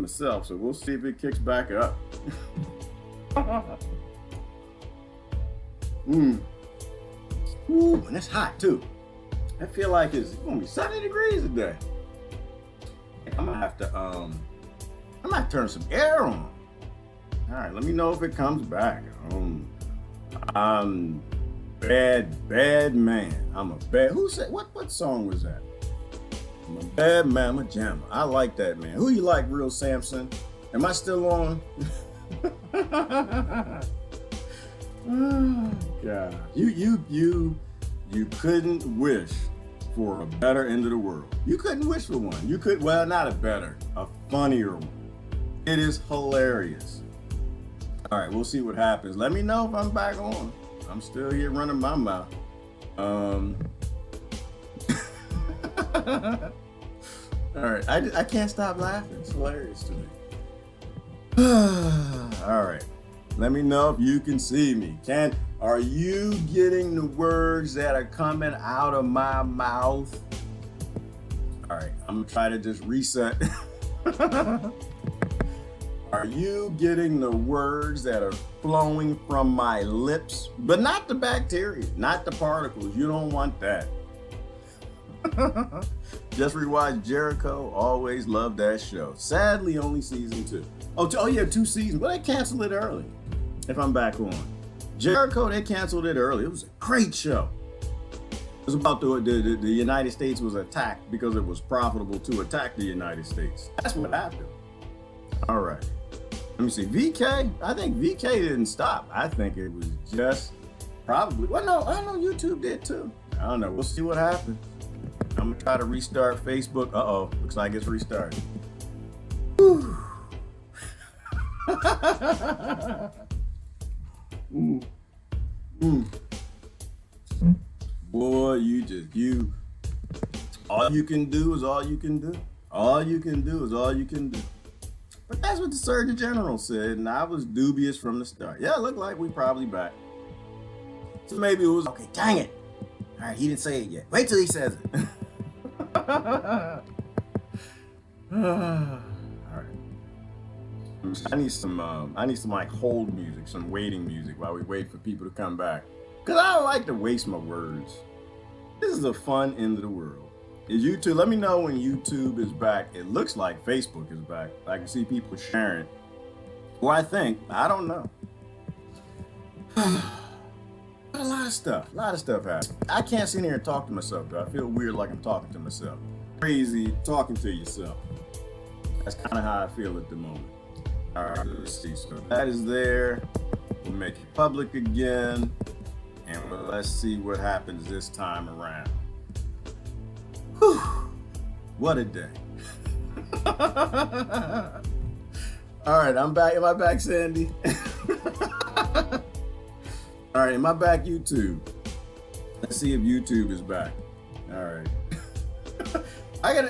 myself, so we'll see if it kicks back up. Ooh, and it's hot too. I feel like it's gonna be 70 degrees today. I'm gonna have to I might turn some air on. All right, let me know if it comes back. I'm bad man. I'm a bad. Who said what song was that? I'm a bad mama jamma. I like that, man. Who you like, Real Samson? Am I still on? Oh, God. You couldn't wish for a better end of the world. You couldn't wish for one. You could, well, not a better, a funnier one. It is hilarious. All right, we'll see what happens. Let me know if I'm back on. I'm still here running my mouth. All right, I can't stop laughing. It's hilarious to me. All right, let me know if you can see me. Are you getting the words that are coming out of my mouth? All right, I'm gonna try to just reset. Are you getting the words that are flowing from my lips? But not the bacteria, not the particles. You don't want that. Just rewatch Jericho. Always loved that show. Sadly, only season 2. Oh yeah, 2 seasons. But they canceled it early. If I'm back on Jericho, they canceled it early. It was a great show. It was about the United States was attacked because it was profitable to attack the United States. That's what happened. All right. Let me see. VK. I think VK didn't stop. I think it was just probably. Well, no, I know YouTube did too. I don't know. We'll see what happens. I'm gonna try to restart Facebook. Uh-oh, looks like it's restarted. Whew. Boy, all you can do is all you can do. All you can do is all you can do. But that's what the Surgeon General said, and I was dubious from the start. Yeah, it looked like we probably back. So maybe it was, okay, dang it. All right, he didn't say it yet. Wait till he says it. All right. I need some like hold music, some waiting music while we wait for people to come back. Cause I don't like to waste my words. This is a fun end of the world. Is YouTube? Let me know when YouTube is back. It looks like Facebook is back. I can see people sharing. Well, I think I don't know. A lot of stuff happened. I can't sit here and talk to myself though. I feel weird like I'm talking to myself. Crazy talking to yourself. That's kind of how I feel at the moment. All right, let's see. So that is there. We'll make it public again. And let's see what happens this time around. Whew. What a day. All right, I'm back. Am I back, Sandy? All right, am I back, YouTube? Let's see if YouTube is back. All right.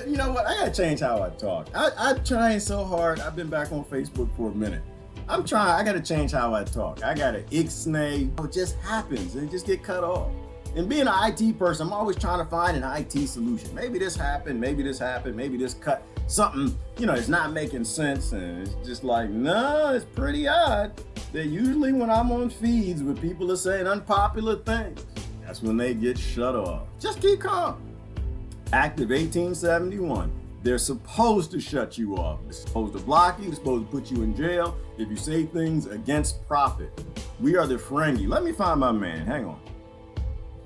You know what? I gotta change how I talk. I'm trying so hard. I've been back on Facebook for a minute. I gotta change how I talk. I gotta ixnay. It just happens and it just get cut off. And being an IT person, I'm always trying to find an IT solution. Maybe this happened, maybe this cut something, it's not making sense. And it's just like, no, it's pretty odd that usually when I'm on feeds where people are saying unpopular things, that's when they get shut off. Just keep calm. Active 1871. They're supposed to shut you off. They're supposed to block you. They're supposed to put you in jail if you say things against profit. We are the Ferengi. Let me find my man. Hang on.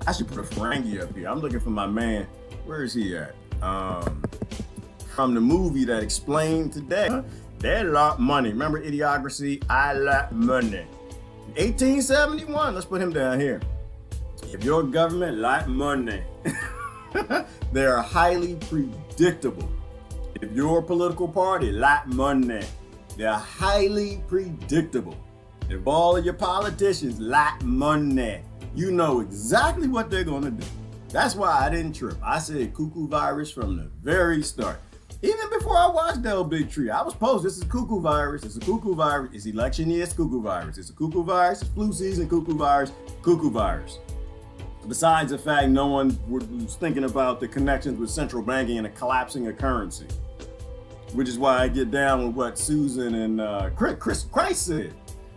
I should put a Ferengi up here. I'm looking for my man. Where is he at? From the movie that explained today. They lot money. Remember Idiocracy? I lot money. 1871. Let's put him down here. If your government lot money, they are highly predictable. If your political party lot money, they're highly predictable. If all of your politicians lot money, you know exactly what they're gonna do. That's why I didn't trip. I said cuckoo virus from the very start. Even before I watched Del Big Tree, I was posed, this is cuckoo virus, it's a cuckoo virus, it's election year, it's cuckoo virus, it's a cuckoo virus, it's flu season, cuckoo virus, cuckoo virus. Besides the fact no one was thinking about the connections with central banking and a collapsing of currency. which is why I get down with what Susan and Chris Christ said,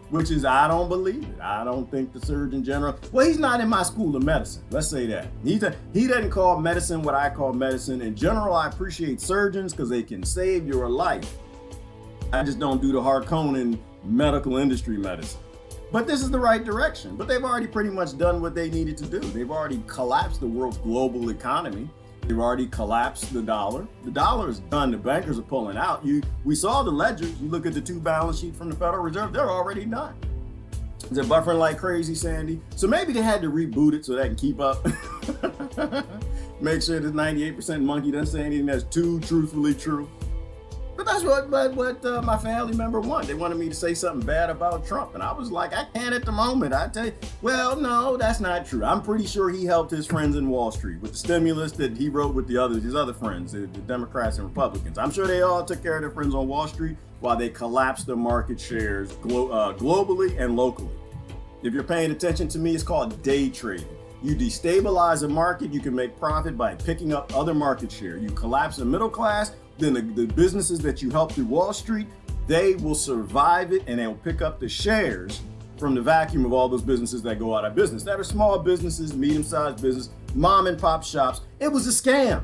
which is I don't believe it. I don't think the Surgeon General, well, he's not in my school of medicine. Let's say that. He doesn't call medicine what I call medicine. In general, I appreciate surgeons because they can save your life. I just don't do the Harkonnen medical industry medicine. But this is the right direction. But they've already pretty much done what they needed to do. They've already collapsed the world's global economy. They've already collapsed the dollar. The dollar is done. The bankers are pulling out. We saw the ledgers. You look at the two balance sheet from the Federal Reserve, they're already done. They're buffering like crazy, Sandy. So maybe they had to reboot it so they can keep up. Make sure this 98% monkey doesn't say anything that's too truthfully true. But that's what my family member wanted. They wanted me to say something bad about Trump. And I was like, I can't at the moment. I tell you, well, no, that's not true. I'm pretty sure he helped his friends in Wall Street with the stimulus that he wrote with his other friends, the Democrats and Republicans. I'm sure they all took care of their friends on Wall Street while they collapsed their market shares globally and locally. If you're paying attention to me, it's called day trading. You destabilize a market, you can make profit by picking up other market share. You collapse the middle class, then the businesses that you help through Wall Street, they will survive it and they'll pick up the shares from the vacuum of all those businesses that go out of business. That are small businesses, medium-sized business, mom and pop shops. It was a scam.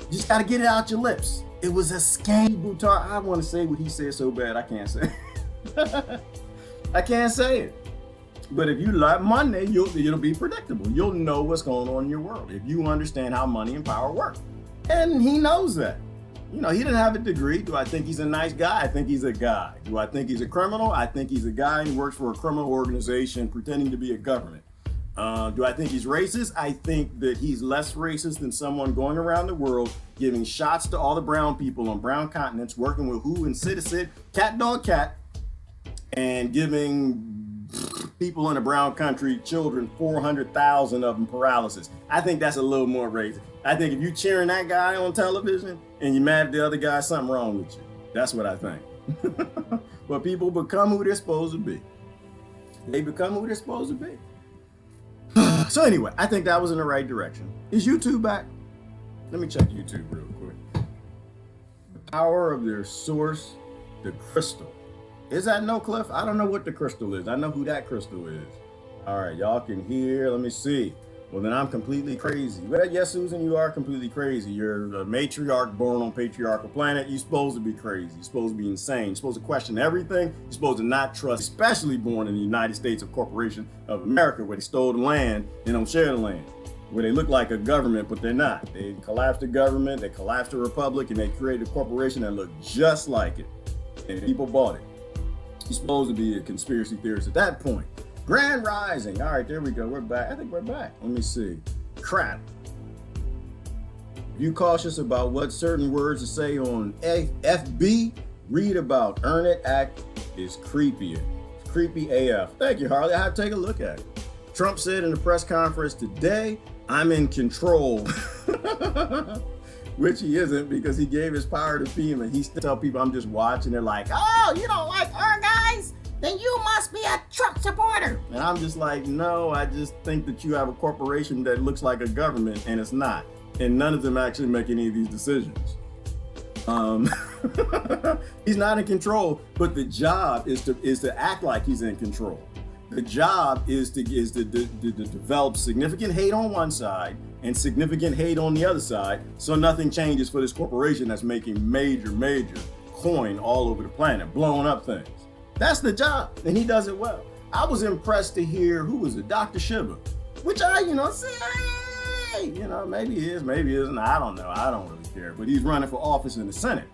You just got to get it out your lips. It was a scam, Buttar. I want to say what he said so bad, I can't say it. I can't say it. But if you like money, it'll be predictable. You'll know what's going on in your world if you understand how money and power work. And he knows that. You know, he didn't have a degree. Do I think he's a nice guy? I think he's a guy. Do I think he's a criminal? I think he's a guy who works for a criminal organization pretending to be a government. Do I think he's racist? I think that he's less racist than someone going around the world giving shots to all the brown people on brown continents, working with WHO and Citizen, cat, dog, cat, and giving people in a brown country, children, 400,000 of them paralysis. I think that's a little more racist. I think if you cheering that guy on television and you're mad at the other guy, something wrong with you. That's what I think. But people become who they're supposed to be. They become who they're supposed to be. So anyway, I think that was in the right direction. Is YouTube back? Let me check YouTube real quick. The power of their source, the crystal. Is that No Cliff? I don't know what the crystal is. I know who that crystal is. All right, y'all can hear. Let me see. Well, then I'm completely crazy. Well, yes, Susan, you are completely crazy. You're a matriarch born on patriarchal planet. You're supposed to be crazy. You're supposed to be insane. You're supposed to question everything. You're supposed to not trust, especially born in the United States of Corporation of America, where they stole the land and don't share the land, where they look like a government, but they're not. They collapsed the government, they collapsed the republic, and they created a corporation that looked just like it. And people bought it. You're supposed to be a conspiracy theorist at that point. Grand Rising. All right, there we go. We're back. I think we're back. Let me see. Crap. Be cautious about what certain words to say on FB. Read about Earn It Act is creepy. It's creepy AF. Thank you, Harley. I have to take a look at it. Trump said in the press conference today, I'm in control. Which he isn't, because he gave his power to FEMA. He still tell people I'm just watching. They're like, oh, you don't like our guys? Then you must be a Trump supporter. And I'm just like, no, I just think that you have a corporation that looks like a government, and it's not. And none of them actually make any of these decisions. He's not in control, but the job is to act like he's in control. The job is to develop significant hate on one side and significant hate on the other side, so nothing changes for this corporation that's making major coin all over the planet, blowing up things. That's the job, and he does it well. I was impressed to hear, who was it, Dr. Shiva, which I, say, hey, maybe he is, maybe he isn't. I don't know. I don't really care. But he's running for office in the Senate.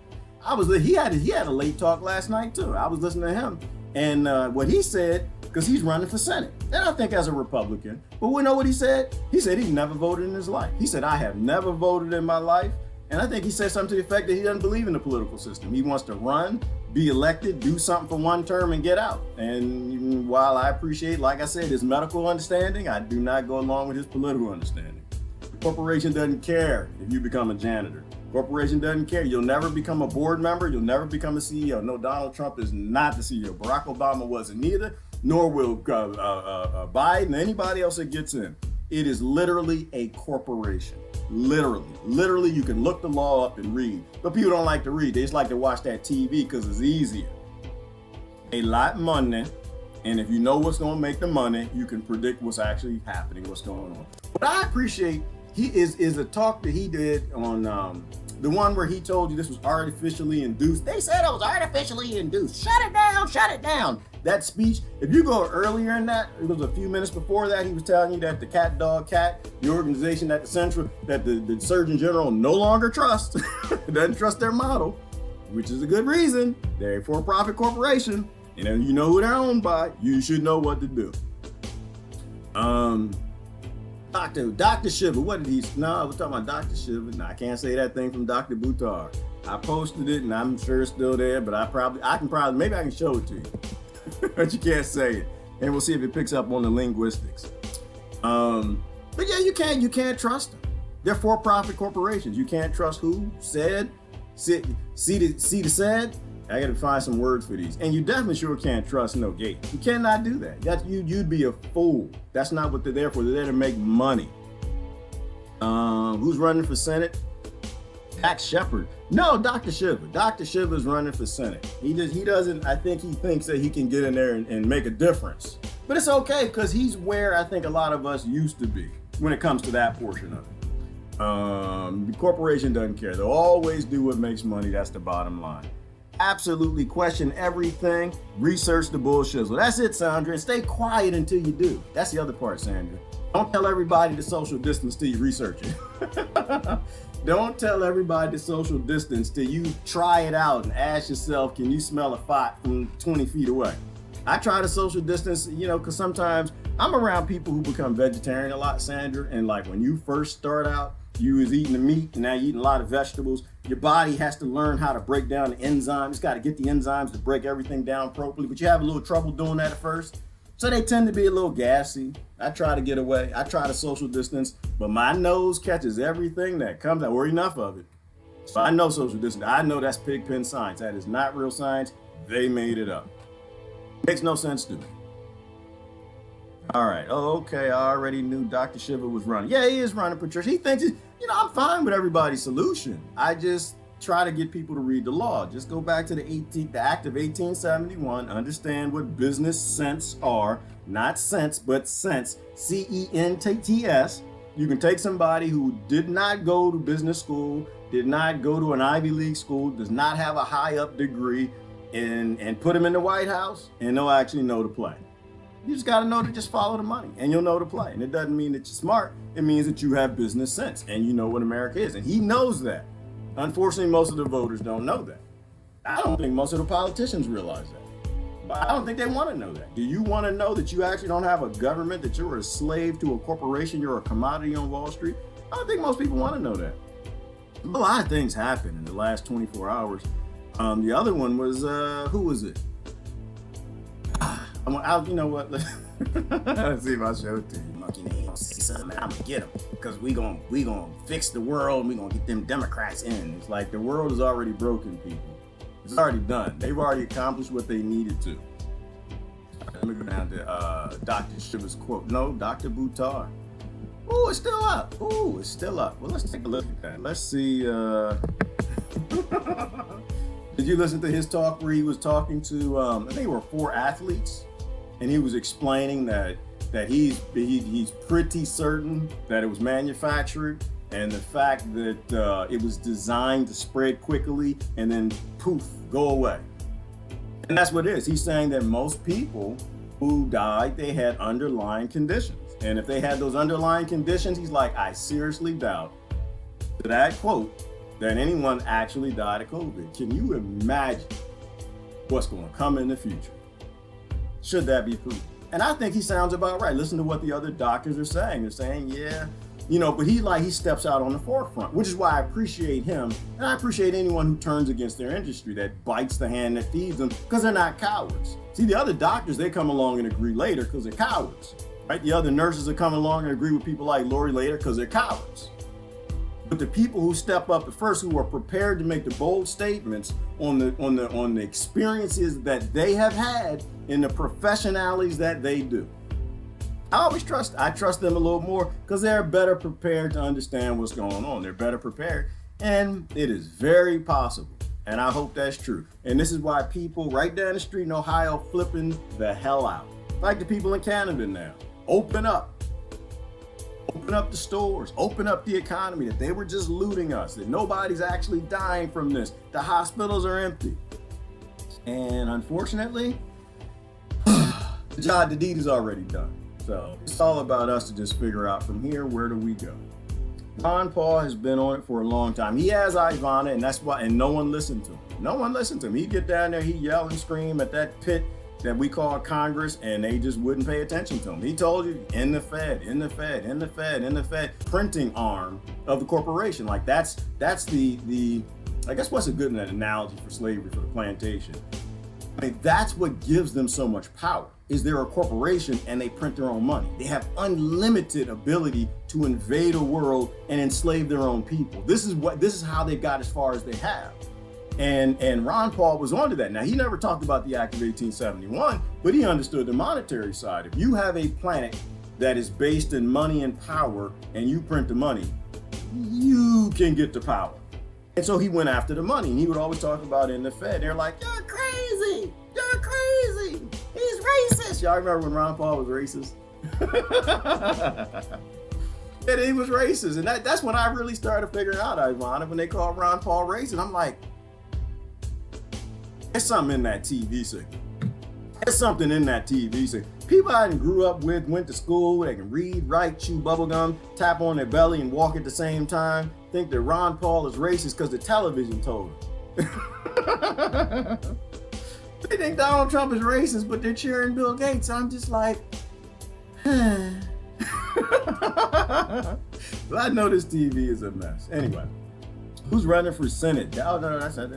He had a late talk last night too. I was listening to him, and what he said, because he's running for Senate, and I think as a Republican. But we know what he said. He said he's never voted in his life. He said, I have never voted in my life. And I think he said something to the effect that he doesn't believe in the political system. He wants to run, be elected, do something for one term and get out. And while I appreciate, like I said, his medical understanding, I do not go along with his political understanding. The corporation doesn't care if you become a janitor. Corporation doesn't care. You'll never become a board member. You'll never become a CEO. No, Donald Trump is not the CEO. Barack Obama wasn't either, nor will Biden, anybody else that gets in. It is literally a corporation. Literally, you can look the law up and read. But people don't like to read. They just like to watch that TV because it's easier. A lot of money, and if you know what's going to make the money, you can predict what's actually happening, what's going on. What I appreciate is a talk that he did on the one where he told you this was artificially induced. They said it was artificially induced. Shut it down, shut it down. That speech, if you go earlier in that, it was a few minutes before that, he was telling you that the cat, the organization at the Central, that the Surgeon General no longer trusts, doesn't trust their model, which is a good reason. They're a for-profit corporation, and if you know who they're owned by, you should know what to do. Dr. Shiva, what did he, no, we're talking about Dr. Shiva. No, I can't say that thing from Dr. Buttar. I posted it and I'm sure it's still there, but maybe I can show it to you. But you can't say it. And we'll see if it picks up on the linguistics. But yeah, you can't trust them. They're for-profit corporations. You can't trust who, said, see the said. I gotta find some words for these. And you definitely sure can't trust no Gates. You cannot do that. You'd be a fool. That's not what they're there for. They're there to make money. Who's running for Senate? Dax Shepard. No, Dr. Shiva. Dr. Shiva is running for Senate. He doesn't, I think he thinks that he can get in there and make a difference. But it's okay, because he's where I think a lot of us used to be when it comes to that portion of it. The corporation doesn't care. They'll always do what makes money. That's the bottom line. Absolutely question everything. Research the bullshit. So that's it, Sandra. And stay quiet until you do. That's the other part, Sandra. Don't tell everybody to social distance till you research it. Don't tell everybody to social distance till you try it out and ask yourself, can you smell a fart from 20 feet away? I try to social distance, because sometimes I'm around people who become vegetarian a lot, Sandra. And like when you first start out, you was eating the meat, and now you're eating a lot of vegetables. Your body has to learn how to break down the enzymes. It's got to get the enzymes to break everything down properly, but you have a little trouble doing that at first. So they tend to be a little gassy. I try to get away. I try to social distance, but my nose catches everything that comes out, or enough of it. So I know social distance. I know that's pig pen science. That is not real science. They made it up. Makes no sense to me. All right. Oh, okay. I already knew Dr. Shiva was running. Yeah, he is running, Patricia. He thinks, I'm fine with everybody's solution. I just try to get people to read the law. Just go back to the Act of 1871, understand what business sense are, not sense, but sense, C-E-N-T-S. You can take somebody who did not go to business school, did not go to an Ivy League school, does not have a high up degree, and put them in the White House, and they'll actually know to play. You just got to know to just follow the money, and you'll know to play. And it doesn't mean that you're smart. It means that you have business sense, and you know what America is. And he knows that. Unfortunately, most of the voters don't know that. I don't think most of the politicians realize that. But I don't think they want to know that. Do you want to know that you actually don't have a government, that you're a slave to a corporation, you're a commodity on Wall Street? I don't think most people want to know that. A lot of things happened in the last 24 hours. The other one was, who was it? You know what? Let's see if I show it to you. Monkey name, see something, I'm gonna get them, because we gonna fix the world. And we gonna get them Democrats in. It's like the world is already broken, people. It's already done. They've already accomplished what they needed to. Let me go down to Dr. Shiva's quote. No, Dr. Buttar. Oh, it's still up. Oh, it's still up. Well, let's take a look at that. Let's see. Did you listen to his talk where he was talking to? I think there were 4 athletes. And he was explaining that he's pretty certain that it was manufactured, and the fact that it was designed to spread quickly and then poof, go away. And that's what it is. He's saying that most people who died, they had underlying conditions. And if they had those underlying conditions, he's like, I seriously doubt, to that quote, that anyone actually died of COVID. Can you imagine what's going to come in the future? Should that be proven? And I think he sounds about right. Listen to what the other doctors are saying. They're saying, yeah, but he steps out on the forefront, which is why I appreciate him. And I appreciate anyone who turns against their industry, that bites the hand that feeds them, because they're not cowards. See, the other doctors, they come along and agree later because they're cowards, right? The other nurses that come along and agree with people like Lori later because they're cowards. But the people who step up at first, who are prepared to make the bold statements on the experiences that they have had in the professionalities that they do. I trust them a little more because they're better prepared to understand what's going on. They're better prepared. And it is very possible. And I hope that's true. And this is why people right down the street in Ohio flipping the hell out. Like the people in Canada now. Open up. Open up the stores. Open up the economy. That they were just looting us. That nobody's actually dying from this. The hospitals are empty. And unfortunately, the deed is already done. So it's all about us to just figure out from here, where do we go? Ron Paul has been on it for a long time. He has Ivana, and that's why, and no one listened to him. No one listened to him. He'd get down there, he'd yell and scream at that pit that we call Congress, and they just wouldn't pay attention to him. He told you, in the Fed, in the Fed, in the Fed, in the Fed, printing arm of the corporation. Like that's the I guess what's a good analogy for slavery, for the plantation? I mean, that's what gives them so much power, is they're a corporation and they print their own money. They have unlimited ability to invade a world and enslave their own people. This is how they got as far as they have. And Ron Paul was onto that. Now, he never talked about the Act of 1871, but he understood the monetary side. If you have a planet that is based in money and power and you print the money, you can get the power. And so he went after the money, and he would always talk about it in the Fed. They're like, you're crazy, you're crazy, he's racist. Y'all remember when Ron Paul was racist? And he was racist, and that's when I really started figuring out, Ivana, when they called Ron Paul racist. I'm like, there's something in that TV signal. There's something in that TV signal. People I grew up with, went to school, they can read, write, chew bubblegum, tap on their belly, and walk at the same time, think that Ron Paul is racist because the television told them. They think Donald Trump is racist, but they're cheering Bill Gates. I'm just like, well, I know this TV is a mess. Anyway, who's running for Senate? Oh, no, that's not,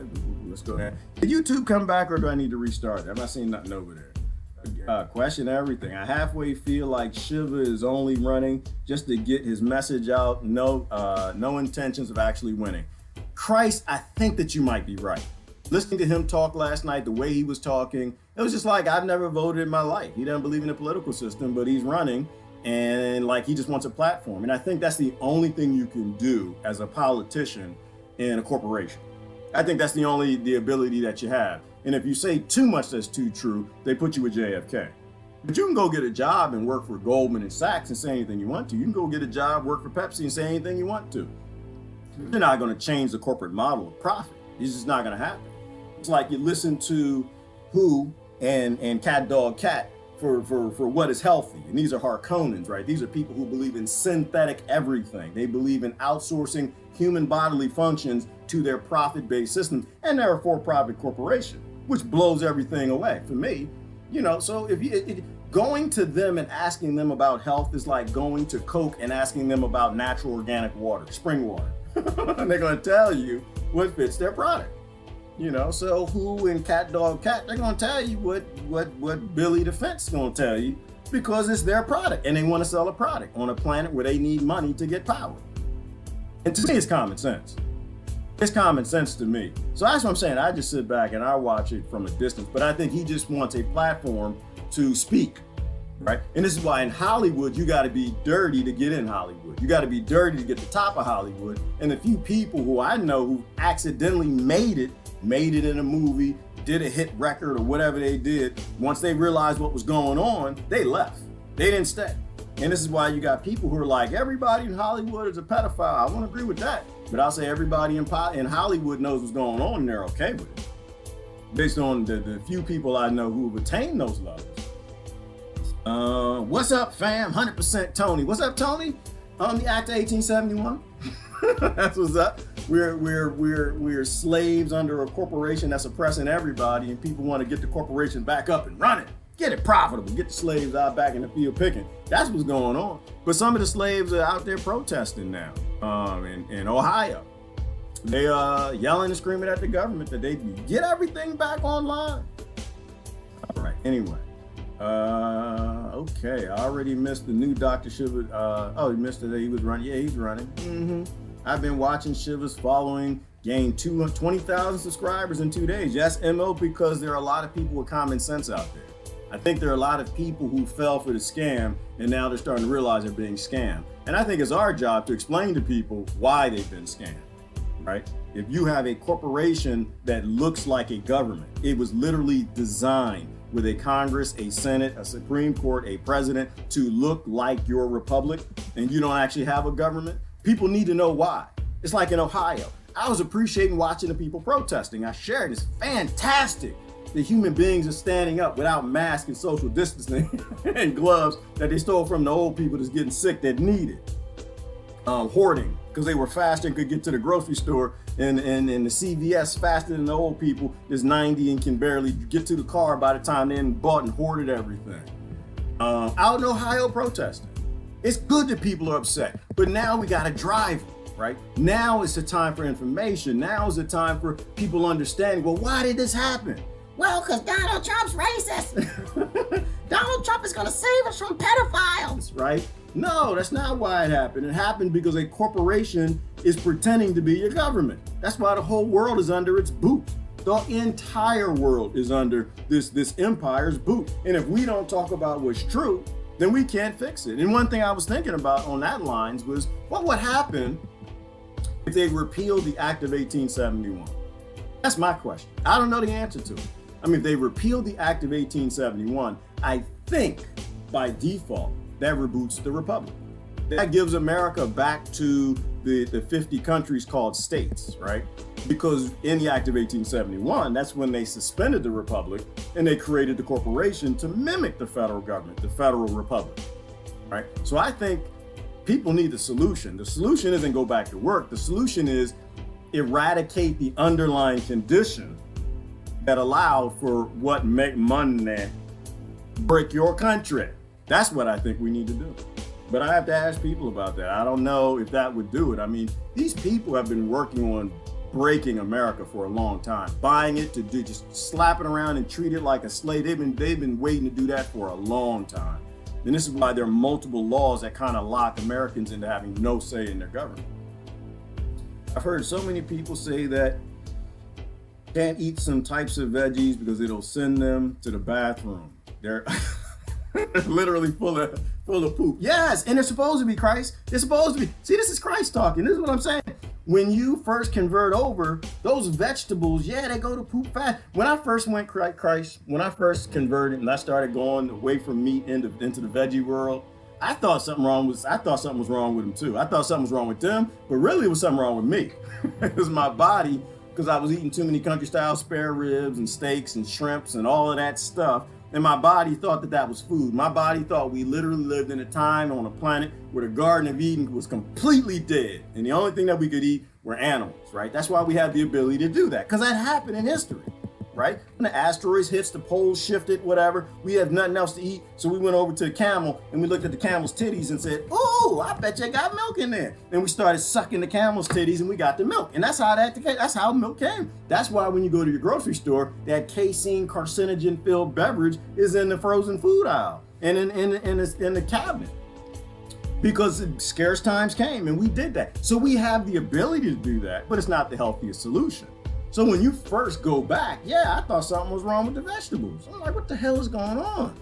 let's go ahead. Did YouTube come back, or do I need to restart it? I'm not seeing nothing over there. Question everything. I halfway feel like Shiva is only running just to get his message out. No intentions of actually winning. Christ, I think that you might be right. Listening to him talk last night, the way he was talking, it was just like, I've never voted in my life. He doesn't believe in the political system, but he's running, and like he just wants a platform. And I think that's the only thing you can do as a politician in a corporation. I think that's the ability that you have. And if you say too much that's too true, they put you with JFK. But you can go get a job and work for Goldman and Sachs and say anything you want to. You can go get a job, work for Pepsi, and say anything you want to. You're not going to change the corporate model of profit. It's just not going to happen. It's like you listen to Who and Cat Dog Cat for what is healthy. And these are Harkonnens, right? These are people who believe in synthetic everything. They believe in outsourcing human bodily functions to their profit-based systems. And they're a for-profit corporation, which blows everything away for me. You know, so if going to them and asking them about health is like going to Coke and asking them about natural organic water, spring water. And they're going to tell you what fits their product. You know, so Who and Cat Dog Cat, they're going to tell you what Billy the Fence is going to tell you, because it's their product and they want to sell a product on a planet where they need money to get power. And to me, it's common sense. It's common sense to me. So that's what I'm saying. I just sit back and I watch it from a distance, but I think he just wants a platform to speak, right? And this is why in Hollywood, you got to be dirty to get in Hollywood. You got to be dirty to get to the top of Hollywood. And the few people who I know who accidentally made it in a movie, did a hit record or whatever they did, once they realized what was going on, they left. They didn't stay. And this is why you got people who are like, everybody in Hollywood is a pedophile. I won't agree with that. But I'll say everybody in Hollywood knows what's going on and they're okay with it. Based on the few people I know who have attained those levels. What's up, fam? 100% Tony. What's up, Tony? On the Act of 1871. That's what's up. We're slaves under a corporation that's oppressing everybody, and people want to get the corporation back up and running. Get it profitable. Get the slaves out back in the field picking. That's what's going on. But some of the slaves are out there protesting now in Ohio. They yelling and screaming at the government that they get everything back online. All right. Anyway. Okay. I already missed the new Dr. Shiva. You missed it. He was running. Yeah, he's running. Mm-hmm. I've been watching Shiva's following gain 20,000 subscribers in 2 days. Yes, MO, because there are a lot of people with common sense out there. I think there are a lot of people who fell for the scam and now they're starting to realize they're being scammed. And I think it's our job to explain to people why they've been scammed, right? If you have a corporation that looks like a government, it was literally designed with a Congress, a Senate, a Supreme Court, a president to look like your republic, and you don't actually have a government, people need to know why. It's like in Ohio. I was appreciating watching the people protesting. I shared, it's fantastic. The human beings are standing up without masks and social distancing and gloves that they stole from the old people that's getting sick that need it. Hoarding, because they were faster and could get to the grocery store, and the CVS faster than the old people that's 90 and can barely get to the car by the time they bought and hoarded everything. Out in Ohio protesting. It's good that people are upset, but now we got to drive them, right? Now it's the time for information. Now is the time for people understanding, well, why did this happen? Well, because Donald Trump's racist. Donald Trump is going to save us from pedophiles. Right? No, that's not why it happened. It happened because a corporation is pretending to be your government. That's why the whole world is under its boot. The entire world is under this empire's boot. And if we don't talk about what's true, then we can't fix it. And one thing I was thinking about on that lines was, what would happen if they repealed the Act of 1871? That's my question. I don't know the answer to it. I mean, if they repealed the Act of 1871, I think by default, that reboots the Republic. That gives America back to the 50 countries called states, right? Because in the Act of 1871, that's when they suspended the Republic and they created the corporation to mimic the federal government, the Federal Republic, right? So I think people need the solution. The solution isn't go back to work. The solution is eradicate the underlying condition that allowed for what make money break your country. That's what I think we need to do. But I have to ask people about that. I don't know if that would do it. I mean, these people have been working on breaking America for a long time, buying it to do, just slap it around and treat it like a slave. They've been waiting to do that for a long time. And this is why there are multiple laws that kind of lock Americans into having no say in their government. I've heard so many people say that can't eat some types of veggies because it'll send them to the bathroom. They're literally full of poop. Yes, and they're supposed to be Christ. They're supposed to be. See, this is Christ talking. This is what I'm saying. When you first convert over, those vegetables, yeah, they go to poop fast. When I first went Christ, when I first converted and I started going away from meat into the veggie world, I thought something was wrong with them too. I thought something was wrong with them, but really it was something wrong with me. It was my body, because I was eating too many country style spare ribs and steaks and shrimps and all of that stuff. And my body thought that that was food. My body thought we literally lived in a time on a planet where the Garden of Eden was completely dead. And the only thing that we could eat were animals, right? That's why we have the ability to do that, because that happened in history, right? When the asteroids hits, the poles shifted, whatever, we have nothing else to eat. So we went over to the camel and we looked at the camel's titties and said, "Ooh, I bet you got milk in there." And we started sucking the camel's titties and we got the milk. And that's how milk came. That's why when you go to your grocery store, that casein carcinogen filled beverage is in the frozen food aisle and in the cabinet. Because scarce times came and we did that. So we have the ability to do that, but it's not the healthiest solution. So when you first go back, yeah, I thought something was wrong with the vegetables. I'm like, what the hell is going on?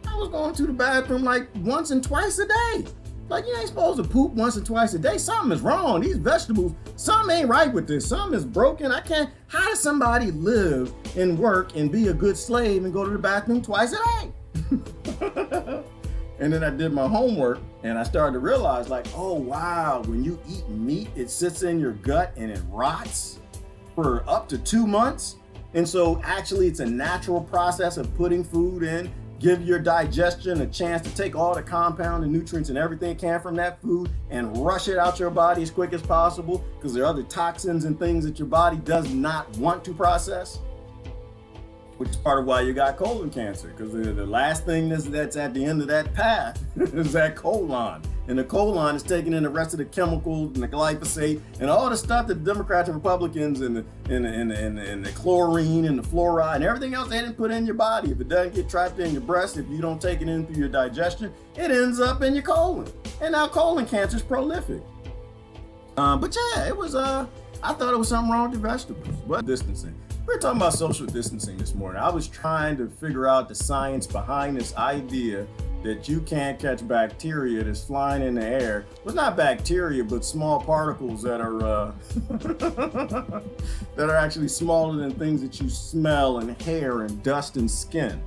I was going to the bathroom like once and twice a day. Like, you ain't supposed to poop once or twice a day. Something is wrong. These vegetables, something ain't right with this. Something is broken. How does somebody live and work and be a good slave and go to the bathroom twice a day? And then I did my homework and I started to realize, like, oh wow, when you eat meat, it sits in your gut and it rots for up to 2 months. And so actually it's a natural process of putting food in, give your digestion a chance to take all the compound and nutrients and everything it can from that food and rush it out your body as quick as possible, because there are other toxins and things that your body does not want to process, which is part of why you got colon cancer, because the last thing that's at the end of that path is that colon. And the colon is taking in the rest of the chemicals and the glyphosate and all the stuff that the Democrats and Republicans and the chlorine and the fluoride and everything else they didn't put in your body. If it doesn't get trapped in your breast, if you don't take it in through your digestion, it ends up in your colon. And now colon cancer is prolific. But yeah, it was, I thought it was something wrong with the vegetables, but distancing. We were talking about social distancing this morning. I was trying to figure out the science behind this idea that you can't catch bacteria that's flying in the air. Well, it's not bacteria, but small particles that are that are actually smaller than things that you smell in hair and dust and skin.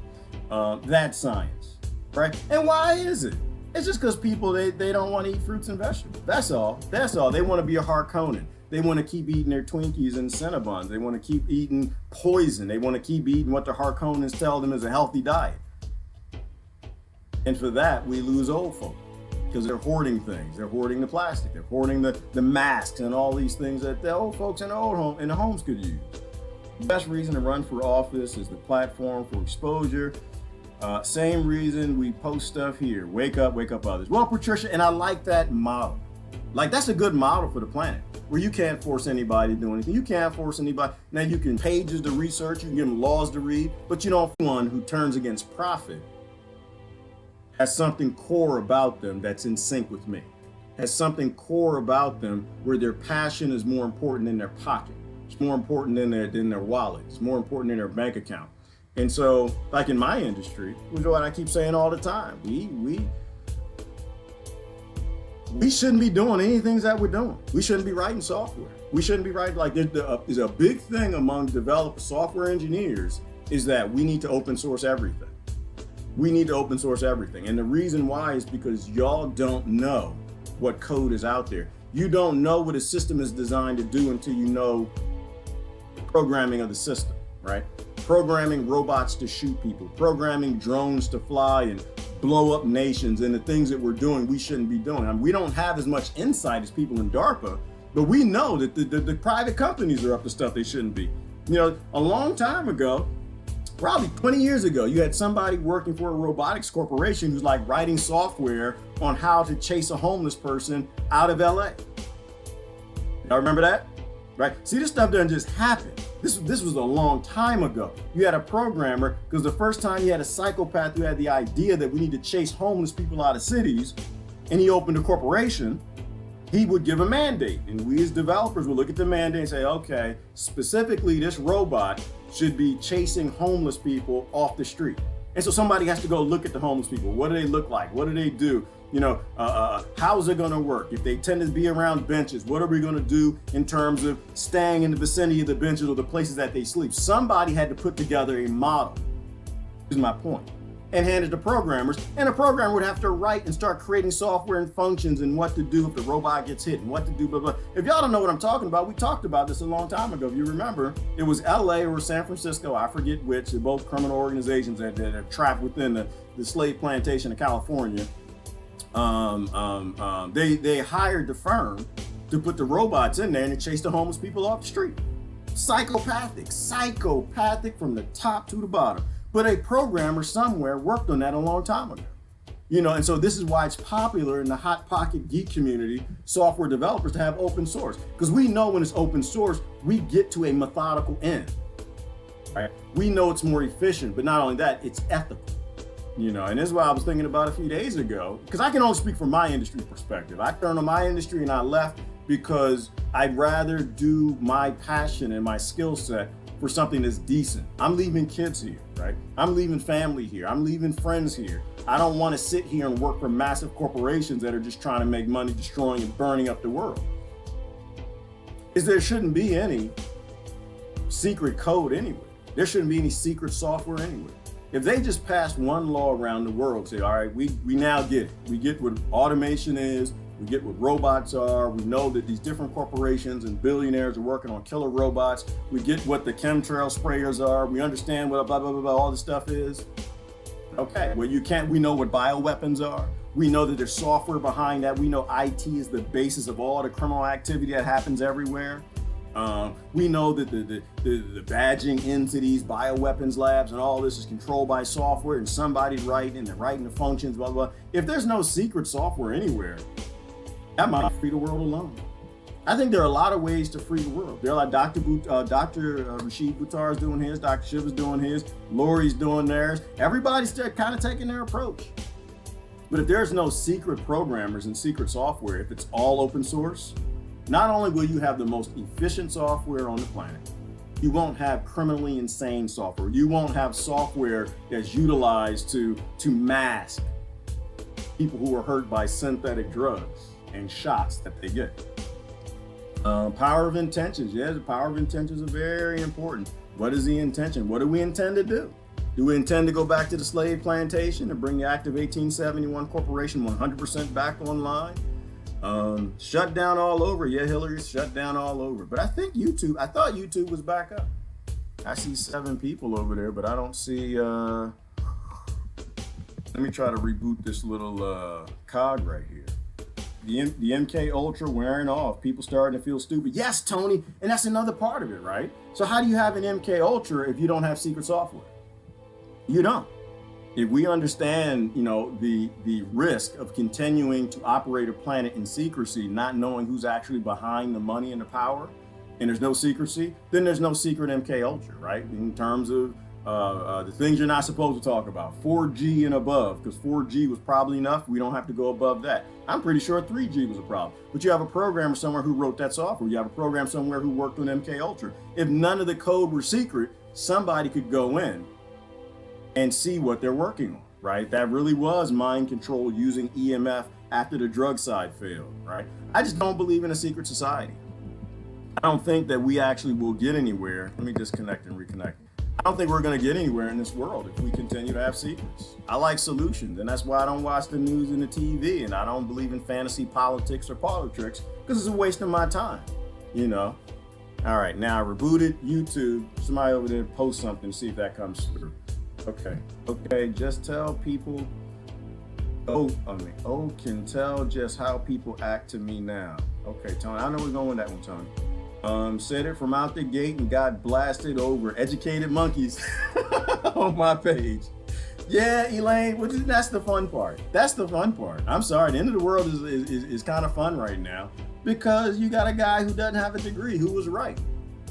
That's science, right? And why is it? It's just because people, they don't want to eat fruits and vegetables. That's all. That's all. They want to be a Harkonnen. They want to keep eating their Twinkies and Cinnabons. They want to keep eating poison. They want to keep eating what the Harkonnens tell them is a healthy diet. And for that, we lose old folk because they're hoarding things. They're hoarding the plastic. They're hoarding the masks and all these things that the old folks in the homes could use. The best reason to run for office is the platform for exposure. Same reason we post stuff here. Wake up others. Well, Patricia, and I like that model. Like, that's a good model for the planet, where you can't force anybody to do anything. You can't force anybody. Now, you can pages to research, you can give them laws to read, but you don't want one who turns against profit has something core about them that's in sync with me, has something core about them where their passion is more important than their pocket. It's more important than their wallet. It's more important than their bank account. And so, like in my industry, which is what I keep saying all the time, we shouldn't be doing any things that we're doing. We shouldn't be writing software. We shouldn't be writing, like there's a big thing among developers, software engineers, is that we need to open source everything. We need to open source everything. And the reason why is because y'all don't know what code is out there. You don't know what a system is designed to do until you know programming of the system, right? Programming robots to shoot people, programming drones to fly and blow up nations, and the things that we're doing we shouldn't be doing. I mean, we don't have as much insight as people in DARPA, but we know that the private companies are up to stuff they shouldn't be. You know, a long time ago, probably 20 years ago, you had somebody working for a robotics corporation who's like writing software on how to chase a homeless person out of LA. Y'all remember that? Right? See, this stuff doesn't just happen. This was a long time ago. You had a programmer, because the first time you had a psychopath who had the idea that we need to chase homeless people out of cities, and he opened a corporation, he would give a mandate. And we as developers would look at the mandate and say, okay, specifically this robot should be chasing homeless people off the street. And so somebody has to go look at the homeless people. What do they look like? What do they do? You know, how's it gonna work? If they tend to be around benches, what are we gonna do in terms of staying in the vicinity of the benches or the places that they sleep? Somebody had to put together a model, is my point, and hand it to programmers. And a programmer would have to write and start creating software and functions and what to do if the robot gets hit and what to do, blah, blah. If y'all don't know what I'm talking about, we talked about this a long time ago. If you remember, it was LA or San Francisco, I forget which, they're both criminal organizations that are trapped within the slave plantation of California. They hired the firm to put the robots in there and to chase the homeless people off the street. Psychopathic from the top to the bottom. But a programmer somewhere worked on that a long time ago. You know, and so this is why it's popular in the hot pocket geek community, software developers, to have open source. Because we know when it's open source, we get to a methodical end. Right? We know it's more efficient, but not only that, it's ethical. You know, and this is what I was thinking about a few days ago, because I can only speak from my industry perspective. I turned on my industry and I left because I'd rather do my passion and my skill set for something that's decent. I'm leaving kids here, right? I'm leaving family here. I'm leaving friends here. I don't want to sit here and work for massive corporations that are just trying to make money, destroying and burning up the world. There shouldn't be any secret code anywhere. There shouldn't be any secret software anywhere. If they just pass one law around the world, say, all right, we now get it. We get what automation is. We get what robots are. We know that these different corporations and billionaires are working on killer robots. We get what the chemtrail sprayers are. We understand what blah, blah, blah, blah, all this stuff is. Okay, well, we know what bioweapons are. We know that there's software behind that. We know IT is the basis of all the criminal activity that happens everywhere. We know that the badging into these bioweapons labs and all this is controlled by software, and somebody's writing and they're writing the functions, blah, blah, blah. If there's no secret software anywhere, that might free the world alone. I think there are a lot of ways to free the world. They're like Dr. Rashid Buttar is doing his, Dr. Shiv is doing his, Lori's doing theirs. Everybody's kind of taking their approach. But if there's no secret programmers and secret software, if it's all open source, not only will you have the most efficient software on the planet, You won't have criminally insane software. You won't have software that's utilized to mask people who are hurt by synthetic drugs and shots that they get. Power of intentions. Yes, the power of intentions are very important. What is the intention? What do we intend to do? Do we intend to go back to the slave plantation and bring the Act of 1871 Corporation 100% back online? Shut down all over. Yeah, Hillary's shut down all over. But I think YouTube, I thought YouTube was back up. I see 7 people over there, but I don't see, let me try to reboot this little cog right here. The MK Ultra wearing off, people starting to feel stupid. Yes, Tony, and that's another part of it, right? So how do you have an MK Ultra if you don't have secret software? You don't. If we understand, the risk of continuing to operate a planet in secrecy, not knowing who's actually behind the money and the power, and there's no secrecy, then there's no secret MK Ultra, right? In terms of the things you're not supposed to talk about, 4G and above, because 4G was probably enough. We don't have to go above that. I'm pretty sure 3G was a problem. But you have a programmer somewhere who wrote that software. You have a program somewhere who worked on MK Ultra. If none of the code were secret, somebody could go in and see what they're working on, right? That really was mind control using EMF after the drug side failed, right? I just don't believe in a secret society. I don't think that we actually will get anywhere. Let me disconnect and reconnect. I don't think we're going to get anywhere in this world if we continue to have secrets. I like solutions, and that's why I don't watch the news and the TV, and I don't believe in fantasy politics or politics, because it's a waste of my time, All right, now I rebooted YouTube. Somebody over there post something, see if that comes through. Okay, just tell people, can tell just how people act to me now. Okay, Tony, I know we're going with that one, Tony. Said it from out the gate and got blasted over educated monkeys on my page. Yeah, Elaine, that's the fun part. That's the fun part. I'm sorry, the end of the world is kind of fun right now because you got a guy who doesn't have a degree who was right.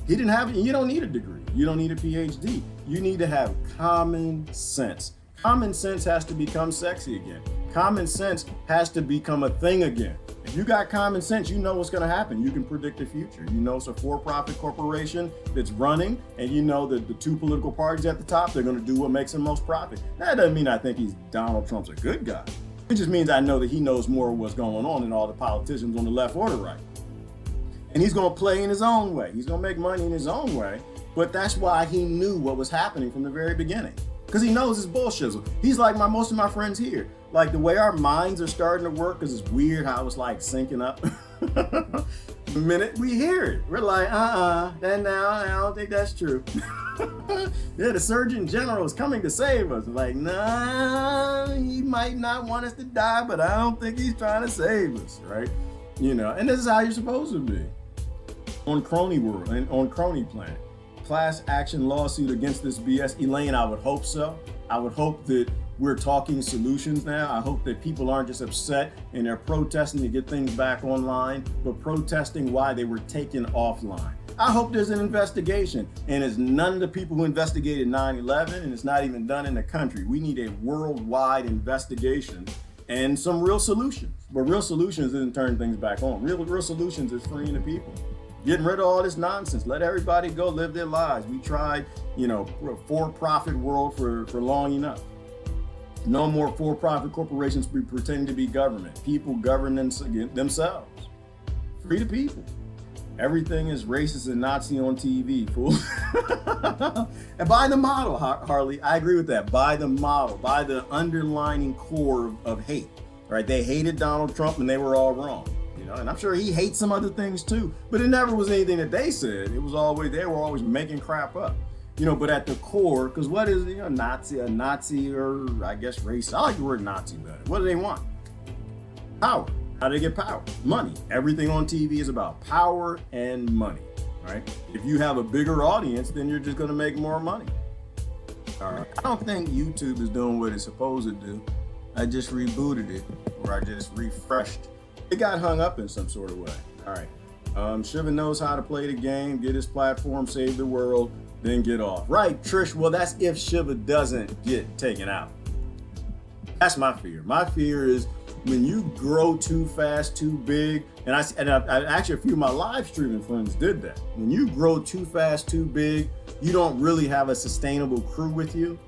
He didn't have it. You don't need a degree. You don't need a PhD. You need to have common sense. Common sense has to become sexy again. Common sense has to become a thing again. If you got common sense, you know what's going to happen. You can predict the future. You know it's a for-profit corporation that's running, and you know that the 2 political parties at the top, they're going to do what makes them most profit. That doesn't mean I think Donald Trump's a good guy. It just means I know that he knows more of what's going on than all the politicians on the left or the right. And he's going to play in his own way. He's going to make money in his own way. But that's why he knew what was happening from the very beginning. Because he knows it's bullshit. He's like most of my friends here. Like the way our minds are starting to work, because it's weird how it's like syncing up. The minute we hear it, we're like, then now I don't think that's true. Yeah, the Surgeon General is coming to save us. Like, nah, he might not want us to die, but I don't think he's trying to save us, right? And this is how you're supposed to be. On Crony World and on Crony Planet. Class action lawsuit against this BS. Elaine, I would hope so. I would hope that we're talking solutions now. I hope that people aren't just upset and they're protesting to get things back online, but protesting why they were taken offline. I hope there's an investigation, and it's none of the people who investigated 9/11, and it's not even done in the country. We need a worldwide investigation and some real solutions. But real solutions isn't turning things back on. Real solutions is freeing the people. Getting rid of all this nonsense. Let everybody go live their lives. We tried, a for-profit world for long enough. No more for-profit corporations pretending to be government. People govern themselves. Free the people. Everything is racist and Nazi on TV, fool. And by the model, Harley, I agree with that. By the model, by the underlining core of hate. Right? They hated Donald Trump and they were all wrong. And I'm sure he hates some other things too, but it never was anything that they said. It was always, they were always making crap up, but at the core, because what is a Nazi, or I guess race? I like the word Nazi better. What do they want? Power. How do they get power? Money. Everything on TV is about power and money, right? If you have a bigger audience, then you're just going to make more money. All right. I don't think YouTube is doing what it's supposed to do. I just rebooted it, or I just refreshed. It got hung up in some sort of way. All right. Shiva knows how to play the game, get his platform, save the world, then get off. Right, Trish. Well, that's if Shiva doesn't get taken out. That's my fear. My fear is when you grow too fast, too big, and I actually, a few of my live streaming friends did that. When you grow too fast, too big, you don't really have a sustainable crew with you,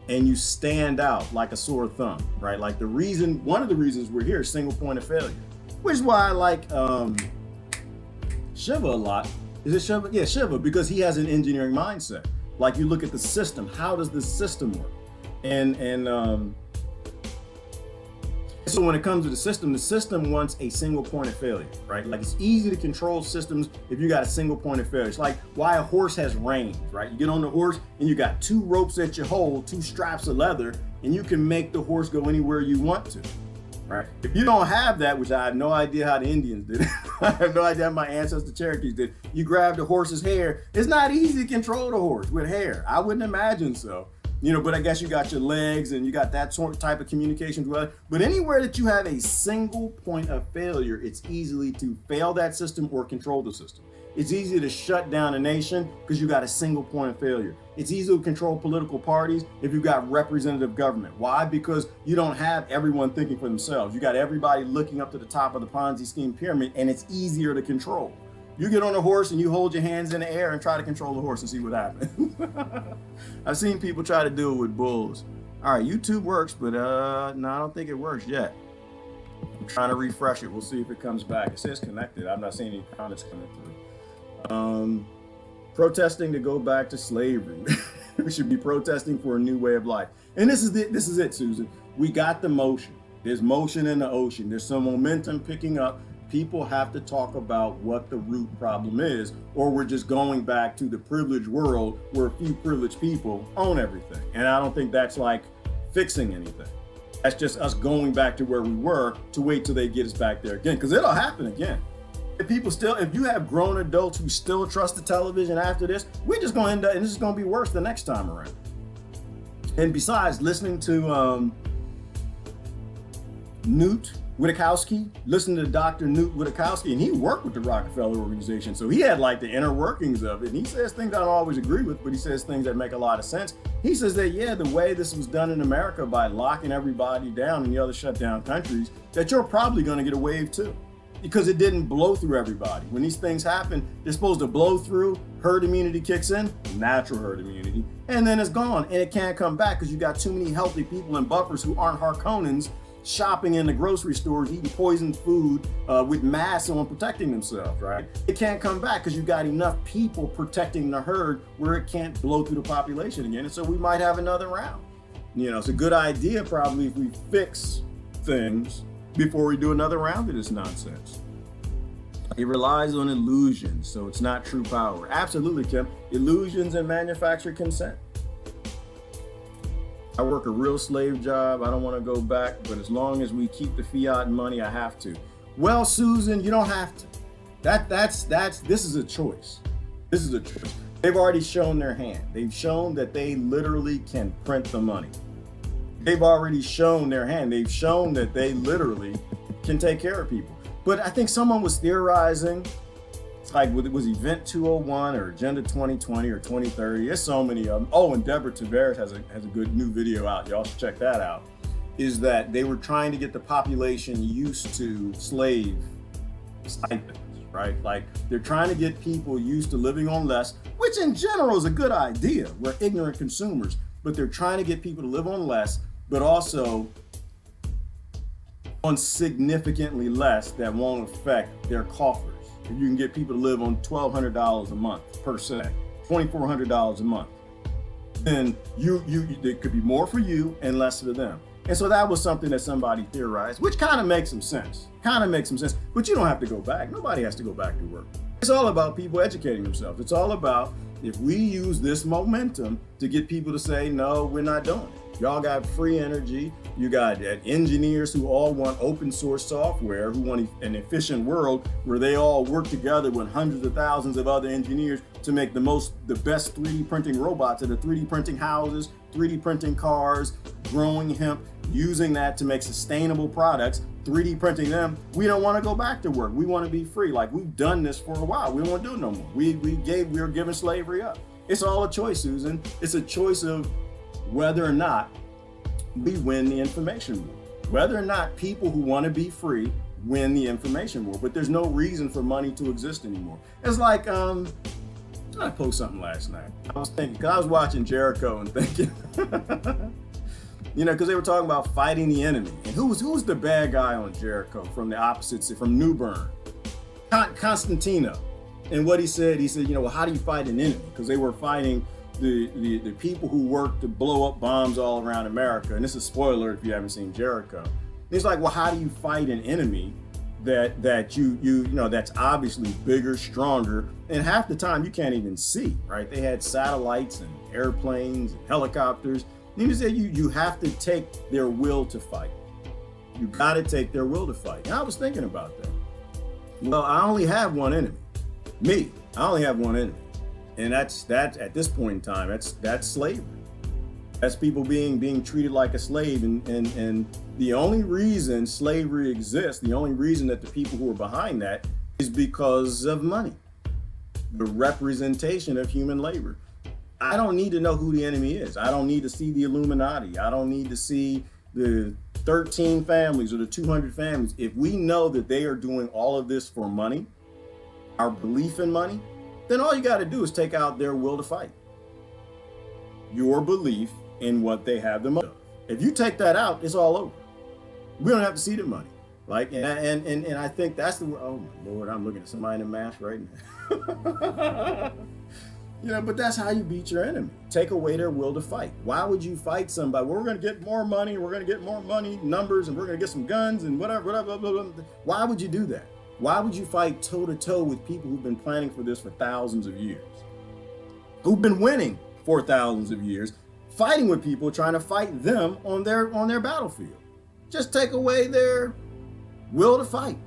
and you stand out like a sore thumb, right? Like one of the reasons we're here is single point of failure, which is why I like Shiva a lot. Is it Shiva? Yeah, Shiva, because he has an engineering mindset. Like, you look at the system, how does this system work? So when it comes to the system wants a single point of failure, right? Like, it's easy to control systems if you got a single point of failure. It's like why a horse has reins, right? You get on the horse and you got 2 ropes that you hold, 2 straps of leather, and you can make the horse go anywhere you want to, right? If you don't have that, which I have no idea how the Indians did it, I have no idea how my ancestors Cherokees did, you grab the horse's hair. It's not easy to control the horse with hair. I wouldn't imagine so. You know, but I guess you got your legs and you got that sort of type of communication as well. But anywhere that you have a single point of failure, it's easily to fail that system or control the system. It's easy to shut down a nation because you got a single point of failure. It's easy to control political parties if you've got representative government. Why? Because you don't have everyone thinking for themselves. You got everybody looking up to the top of the Ponzi scheme pyramid, and it's easier to control. You get on a horse and you hold your hands in the air and try to control the horse and see what happens. I've seen people try to do it with bulls. All right, YouTube works, but no, I don't think it works yet. I'm trying to refresh it. We'll see if it comes back. It says connected. I'm not seeing any comments coming through. Protesting to go back to slavery. We should be protesting for a new way of life. And this is it, Susan. We got the motion. There's motion in the ocean. There's some momentum picking up. People have to talk about what the root problem is, or we're just going back to the privileged world where a few privileged people own everything. And I don't think that's like fixing anything. That's just us going back to where we were to wait till they get us back there again, because it'll happen again. If you have grown adults who still trust the television after this, we're just gonna end up, and this is gonna be worse the next time around. And besides, listening to Newt Witkowski, listen to Dr. Newt Witkowski, and he worked with the Rockefeller Organization, so he had like the inner workings of it. And he says things I don't always agree with, but he says things that make a lot of sense. He says that, yeah, the way this was done in America by locking everybody down in the other shutdown countries, that you're probably going to get a wave too, because it didn't blow through everybody. When these things happen, they're supposed to blow through, herd immunity kicks in, natural herd immunity, and then it's gone, and it can't come back because you got too many healthy people and buffers who aren't Harkonnens shopping in the grocery stores, eating poisoned food with masks on, protecting themselves, right? It can't come back because you've got enough people protecting the herd where it can't blow through the population again. And so we might have another round. You know, it's a good idea probably if we fix things before we do another round of this nonsense. It relies on illusions, so it's not true power. Absolutely, Kim. Illusions and manufactured consent. I work a real slave job. I don't want to go back, but as long as we keep the fiat money, I have to. Well, Susan, you don't have to. This is a choice. This is a choice. They've already shown their hand. They've shown that they literally can print the money. They've already shown their hand. They've shown that they literally can take care of people. But I think someone was theorizing, like, was Event 201 or Agenda 2020 or 2030? There's so many of them. Oh, and Deborah Tavares has a good new video out. Y'all should check that out. Is that they were trying to get the population used to slave stipends, right? Like, they're trying to get people used to living on less, which in general is a good idea. We're ignorant consumers, but they're trying to get people to live on less, but also on significantly less that won't affect their coffers. If you can get people to live on $1,200 a month per se, $2,400 a month, then it could be more for you and less for them. And so that was something that somebody theorized, which kind of makes some sense. But you don't have to go back. Nobody has to go back to work. It's all about people educating themselves. It's all about if we use this momentum to get people to say, no, we're not doing it. Y'all got free energy. You got engineers who all want open source software, who want an efficient world where they all work together with hundreds of thousands of other engineers to make the best 3D printing robots that are 3D printing houses, 3D printing cars, growing hemp, using that to make sustainable products, 3D printing them. We don't want to go back to work. We want to be free. Like, we've done this for a while. We don't want to do it no more. We were giving slavery up. It's all a choice, Susan. It's a choice of whether or not we win the information war. whether or not people who want to be free win the information war. But there's no reason for money to exist anymore. It's like, I posted something last night. I was thinking, because I was watching Jericho and thinking, you know, because they were talking about fighting the enemy. And who's the bad guy on Jericho from the opposites, from New Bern? Constantino. And what he said, you know, well, how do you fight an enemy? Because they were fighting the people who work to blow up bombs all around America. And this is a spoiler if you haven't seen Jericho. And he's like, well, how do you fight an enemy that you know, that's obviously bigger, stronger, and half the time you can't even see, right? They had satellites and airplanes and helicopters. And he said you have to take their will to fight. You got to take their will to fight. And I was thinking about that. Well, I only have one enemy. Me. I only have one enemy. And that's at this point in time, that's slavery. That's people being treated like a slave. And the only reason slavery exists, the only reason that the people who are behind that is because of money. The representation of human labor. I don't need to know who the enemy is. I don't need to see the Illuminati. I don't need to see the 13 families or the 200 families. If we know that they are doing all of this for money, our belief in money, then all you got to do is take out their will to fight. Your belief in what they have the money of. If you take that out, it's all over. We don't have to see the money. Like, and I think that's the, oh my Lord, I'm looking at somebody in a mask right now. You know, but that's how you beat your enemy. Take away their will to fight. Why would you fight somebody? Well, we're going to get more money, numbers, and we're going to get some guns and whatever. Why would you do that? Why would you fight toe to toe with people who've been planning for this for thousands of years? Who've been winning for thousands of years, fighting with people trying to fight them on their battlefield. Just take away their will to fight.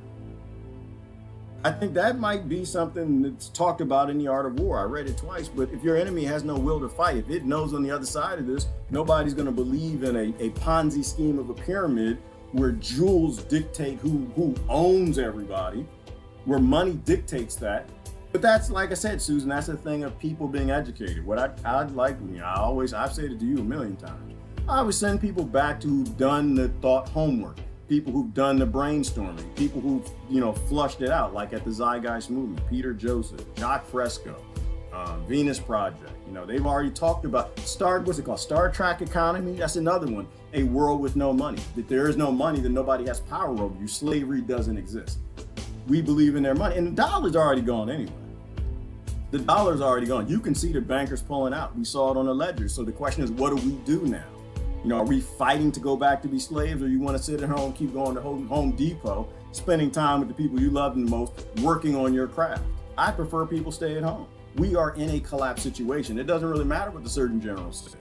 I think that might be something that's talked about in The Art of War. I read it twice, but if your enemy has no will to fight, if it knows on the other side of this, nobody's going to believe in a Ponzi scheme of a pyramid where jewels dictate who owns everybody, where money dictates that. But that's, like I said, Susan, that's the thing of people being educated. What I'd like, you know, I've said it to you a million times. I always send people back to who've done the thought homework, people who've done the brainstorming, people who've, you know, flushed it out, like at the Zeitgeist Movement, Peter Joseph, Jacques Fresco, Venus Project. You know, they've already talked about what's it called? Star Trek economy. That's another one. A world with no money. If there is no money, then nobody has power over you. Slavery doesn't exist. We believe in their money, and the dollar's already gone anyway. The dollar's already gone. You can see the bankers pulling out. We saw it on the ledger. So the question is, what do we do now? You know, are we fighting to go back to be slaves, or you want to sit at home, keep going to Home Depot, spending time with the people you love the most, working on your craft? I prefer people stay at home. We are in a collapse situation. It doesn't really matter what the Surgeon General says.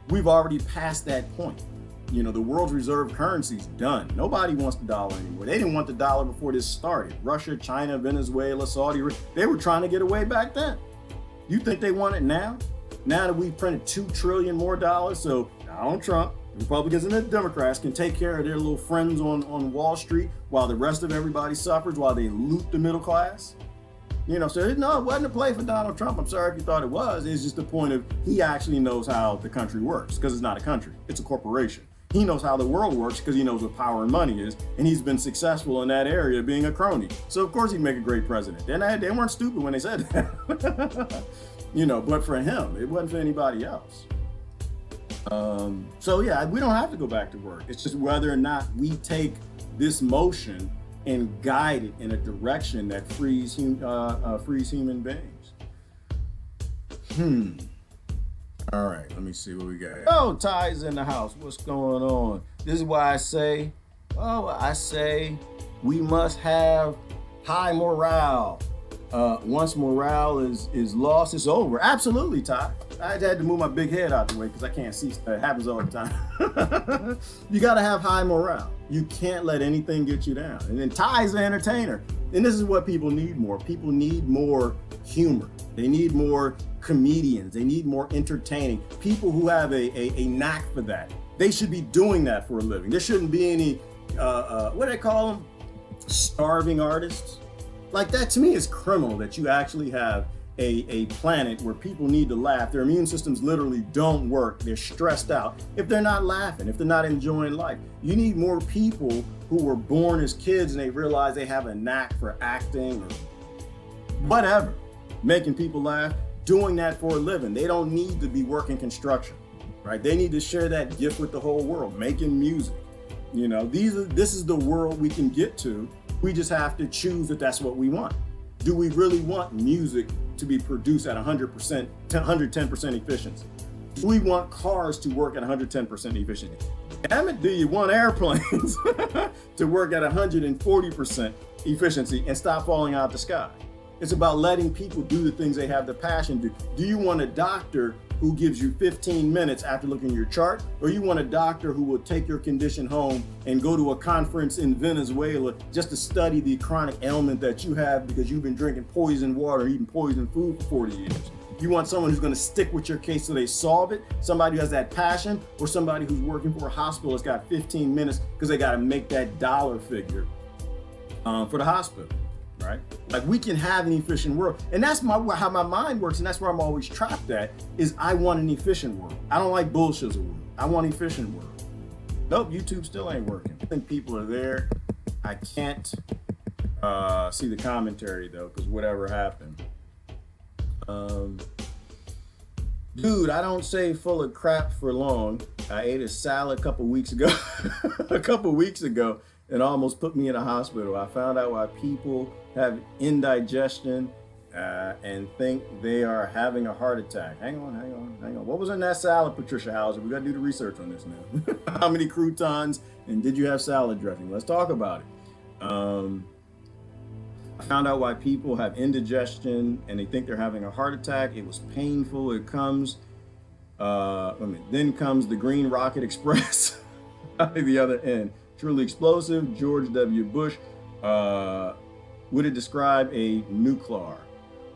We've already passed that point. You know, the world's reserve currency's done. Nobody wants the dollar anymore. They didn't want the dollar before this started. Russia, China, Venezuela, Saudi Arabia, they were trying to get away back then. You think they want it now? Now that we've printed $2 trillion more dollars, so Donald Trump, Republicans and the Democrats can take care of their little friends on Wall Street while the rest of everybody suffers, while they loot the middle class? You know, so no, it wasn't a play for Donald Trump. I'm sorry if you thought it was. It's just the point of he actually knows how the country works, because it's not a country, it's a corporation. He knows how the world works because he knows what power and money is, and he's been successful in that area being a crony. So of course he'd make a great president. And they weren't stupid when they said that. You know, but for him, it wasn't for anybody else. So yeah, we don't have to go back to work. It's just whether or not we take this motion and guide it in a direction that frees human beings. All right, let me see what we got. Oh, Ty's in the house. What's going on? This is why I say we must have high morale. Once morale is lost, it's over. Absolutely, Ty. I had to move my big head out the way because I can't see. It happens all the time. You got to have high morale. You can't let anything get you down. And then Ty's an entertainer. And this is what people need more. People need more humor. They need more comedians. They need more entertaining. People who have a knack for that. They should be doing that for a living. There shouldn't be any, what do they call them? Starving artists. Like, that to me is criminal, that you actually have a planet where people need to laugh. Their immune systems literally don't work. They're stressed out if they're not laughing, if they're not enjoying life. You need more people who were born as kids and they realize they have a knack for acting or whatever, making people laugh, doing that for a living. They don't need to be working construction, right? They need to share that gift with the whole world, making music. You know, this is the world we can get to. We just have to choose that that's what we want. Do we really want music to be produced at 100%, 110% efficiency? Do we want cars to work at 110% efficiency? Damn it, do you want airplanes to work at 140% efficiency and stop falling out of the sky? It's about letting people do the things they have the passion to do. Do you want a doctor who gives you 15 minutes after looking at your chart, or you want a doctor who will take your condition home and go to a conference in Venezuela just to study the chronic ailment that you have because you've been drinking poison water, eating poison food for 40 years? You want someone who's going to stick with your case so they solve it, somebody who has that passion, or somebody who's working for a hospital that's got 15 minutes because they got to make that dollar figure for the hospital. Right? Like, we can have an efficient world. And that's how my mind works, and that's where I'm always trapped at, is I want an efficient world. I don't like bullshit world. I want an efficient world. Nope, YouTube still ain't working. I think people are there. I can't see the commentary though, because whatever happened. Dude, I don't say full of crap for long. I ate a salad a couple weeks ago. And almost put me in a hospital. I found out why people have indigestion and think they are having a heart attack. Hang on. What was in that salad, Patricia Hauser? We got to do the research on this now. How many croutons, and did you have salad dressing? Let's talk about it. I found out why people have indigestion and they think they're having a heart attack. It was painful. It comes, then comes the Green Rocket Express at the other end. Truly explosive. George W. Bush. Would it describe a nuclear?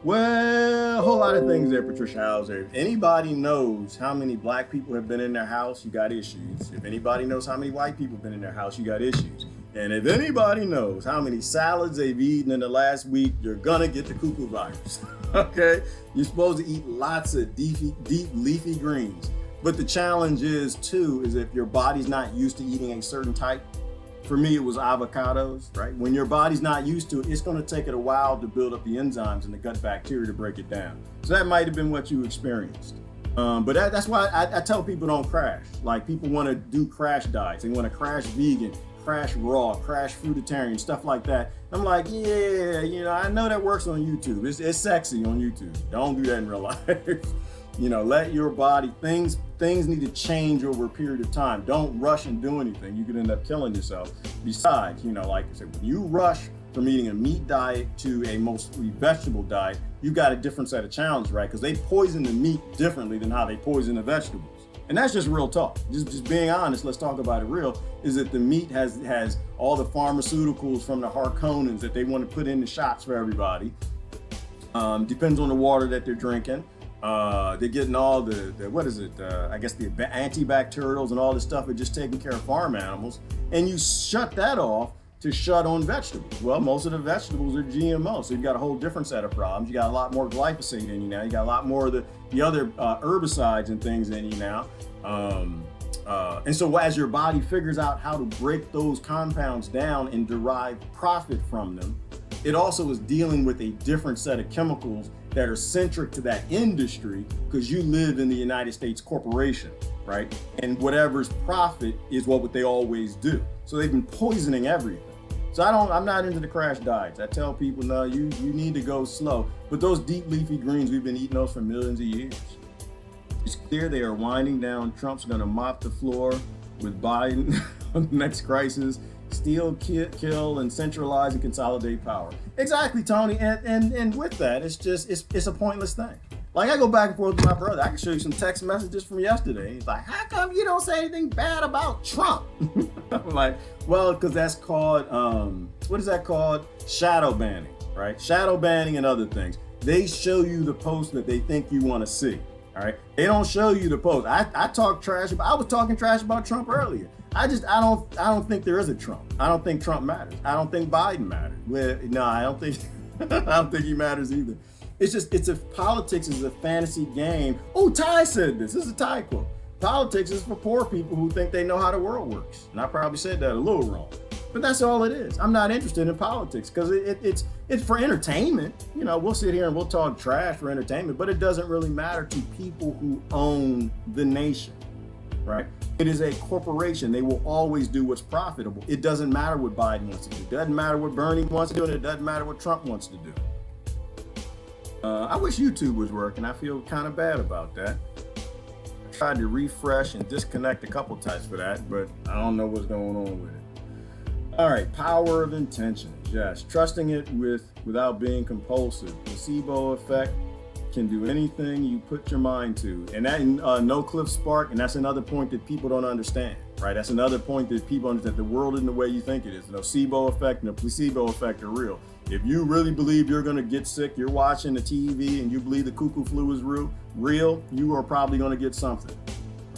Well, a whole lot of things there, Patricia Hauser. If anybody knows how many black people have been in their house, you got issues. If anybody knows how many white people have been in their house, you got issues. And if anybody knows how many salads they've eaten in the last week, you're gonna get the cuckoo virus. Okay? You're supposed to eat lots of deep leafy greens. But the challenge is too, is if your body's not used to eating a certain type. For me, it was avocados, right? When your body's not used to it, it's gonna take it a while to build up the enzymes and the gut bacteria to break it down. So that might have been what you experienced. But that's why I tell people don't crash. Like, people wanna do crash diets. They wanna crash vegan, crash raw, crash fruitarian, stuff like that. I'm like, yeah, you know, I know that works on YouTube. It's sexy on YouTube. Don't do that in real life. You know, let your body, things need to change over a period of time. Don't rush and do anything. You could end up killing yourself. Besides, you know, like I said, when you rush from eating a meat diet to a mostly vegetable diet, you got a different set of challenges, right? Because they poison the meat differently than how they poison the vegetables. And that's just real talk. Just being honest, let's talk about it real, is that the meat has all the pharmaceuticals from the Harkonnens that they want to put in the shots for everybody. Depends on the water that they're drinking. They're getting all the I guess the antibacterials and all this stuff are just taking care of farm animals. And you shut that off to shut on vegetables. Well, most of the vegetables are GMO, so you've got a whole different set of problems. You got a lot more glyphosate in you now. You got a lot more of the other herbicides and things in you now. And so as your body figures out how to break those compounds down and derive profit from them, it also is dealing with a different set of chemicals that are centric to that industry, because you live in the United States corporation, right? And whatever's profit is what they always do. So they've been poisoning everything. So I'm not into the crash diets. I tell people, no, you need to go slow. But those deep leafy greens, we've been eating those for millions of years. It's clear they are winding down. Trump's gonna mop the floor with Biden on the next crisis. Steal, kill, and centralize and consolidate power. Exactly, Tony. And with that, it's a pointless thing. Like, I go back and forth with my brother. I can show you some text messages from yesterday. He's like, how come you don't say anything bad about Trump? I'm like, well, because that's called, what is that called? Shadow banning, right? Shadow banning and other things. They show you the post that they think you want to see, all right? They don't show you the post. I was talking trash about Trump earlier. I don't think there is a Trump. I don't think Trump matters. I don't think Biden matters. Well, no, I don't think he matters either. It's just, politics is a fantasy game. Oh, Ty said this. This is a Ty quote. Politics is for poor people who think they know how the world works. And I probably said that a little wrong, but that's all it is. I'm not interested in politics because it's for entertainment. You know, we'll sit here and we'll talk trash for entertainment, but it doesn't really matter to people who own the nation, right? It is a corporation. They will always do what's profitable. It doesn't matter what Biden wants to do. It doesn't matter what Bernie wants to do, and it doesn't matter what Trump wants to do. I wish YouTube was working. I feel kind of bad about that. Tried to refresh and disconnect a couple times for that, but I don't know what's going on with it. All right, power of intention. Yes, trusting it without being compulsive. Placebo effect can do anything you put your mind to. And that no Cliff Spark, and that's another point that people don't understand, right? That's another point that people understand. The world isn't the way you think it is. The nocebo effect and the placebo effect are real. If you really believe you're going to get sick, you're watching the TV and you believe the cuckoo flu is real, you are probably going to get something.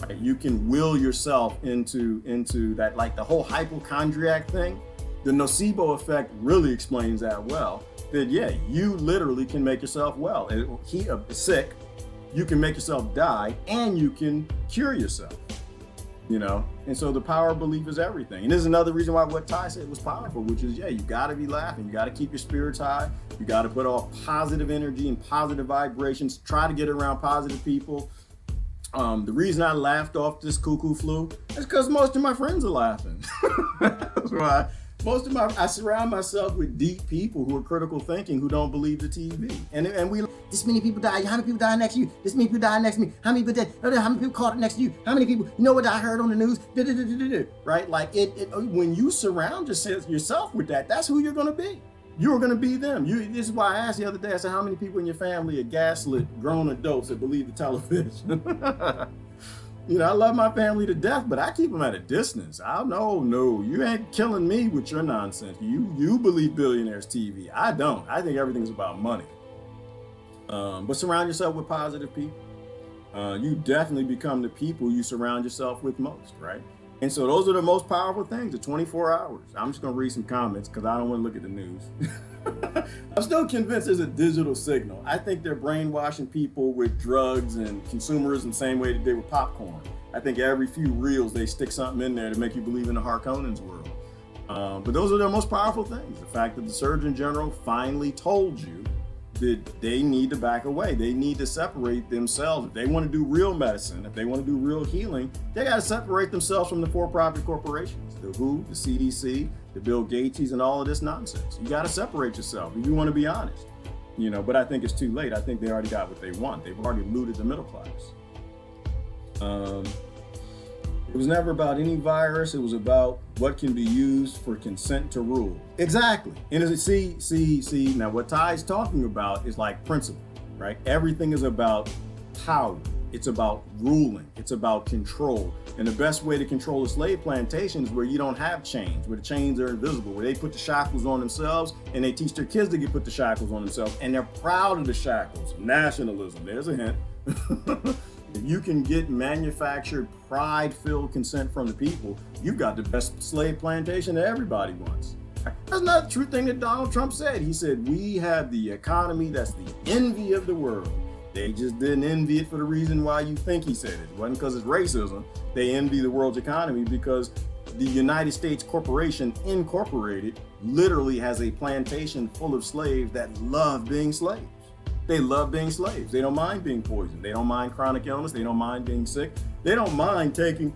Right? You can will yourself into that, like the whole hypochondriac thing. The nocebo effect really explains that well. That yeah, you literally can make yourself well. Sick, you can make yourself die, and you can cure yourself. You know, and so the power of belief is everything. And this is another reason why what Ty said was powerful, which is, yeah, you got to be laughing. You got to keep your spirits high. You got to put off positive energy and positive vibrations. Try to get around positive people. The reason I laughed off this cuckoo flu is because most of my friends are laughing. That's why I surround myself with deep people who are critical thinking, who don't believe the TV. And we, this many people died. How many people died next to you? This many people died next to me. How many people dead? How many people caught it next to you? How many people, you know what I heard on the news? Right? Like when you surround yourself with that, that's who you're going to be. You're going to be them. This is why I asked the other day, I said, how many people in your family are gaslit grown adults that believe the television? You know, I love my family to death, but I keep them at a distance. No, you ain't killing me with your nonsense. You believe billionaires TV. I don't. I think everything's about money. But surround yourself with positive people. You definitely become the people you surround yourself with most, right? And so those are the most powerful things, the 24 hours. I'm just going to read some comments because I don't want to look at the news. I'm still convinced there's a digital signal. I think they're brainwashing people with drugs and consumerism the same way they did with popcorn. I think every few reels they stick something in there to make you believe in the Harkonnens world. But those are the most powerful things. The fact that the Surgeon General finally told you that they need to back away. They need to separate themselves. If they want to do real medicine, if they want to do real healing, they got to separate themselves from the for-profit corporations, the WHO, the CDC, the Bill Gateses, and all of this nonsense. You got to separate yourself if you want to be honest. You know, but I think it's too late. I think they already got what they want. They've already looted the middle class. It was never about any virus. It was about what can be used for consent to rule. Exactly. And see, now what Ty's talking about is like principle, right? Everything is about power. It's about ruling. It's about control. And the best way to control a slave plantation is where you don't have chains, where the chains are invisible, where they put the shackles on themselves and they teach their kids to put the shackles on themselves. And they're proud of the shackles. Nationalism, there's a hint. If you can get manufactured, pride-filled consent from the people, you've got the best slave plantation that everybody wants. That's not the true thing that Donald Trump said. He said, we have the economy that's the envy of the world. They just didn't envy it for the reason why you think he said it. It wasn't because it's racism. They envy the world's economy because the United States Corporation Incorporated literally has a plantation full of slaves that love being slaves. They love being slaves. They don't mind being poisoned. They don't mind chronic illness. They don't mind being sick. They don't mind taking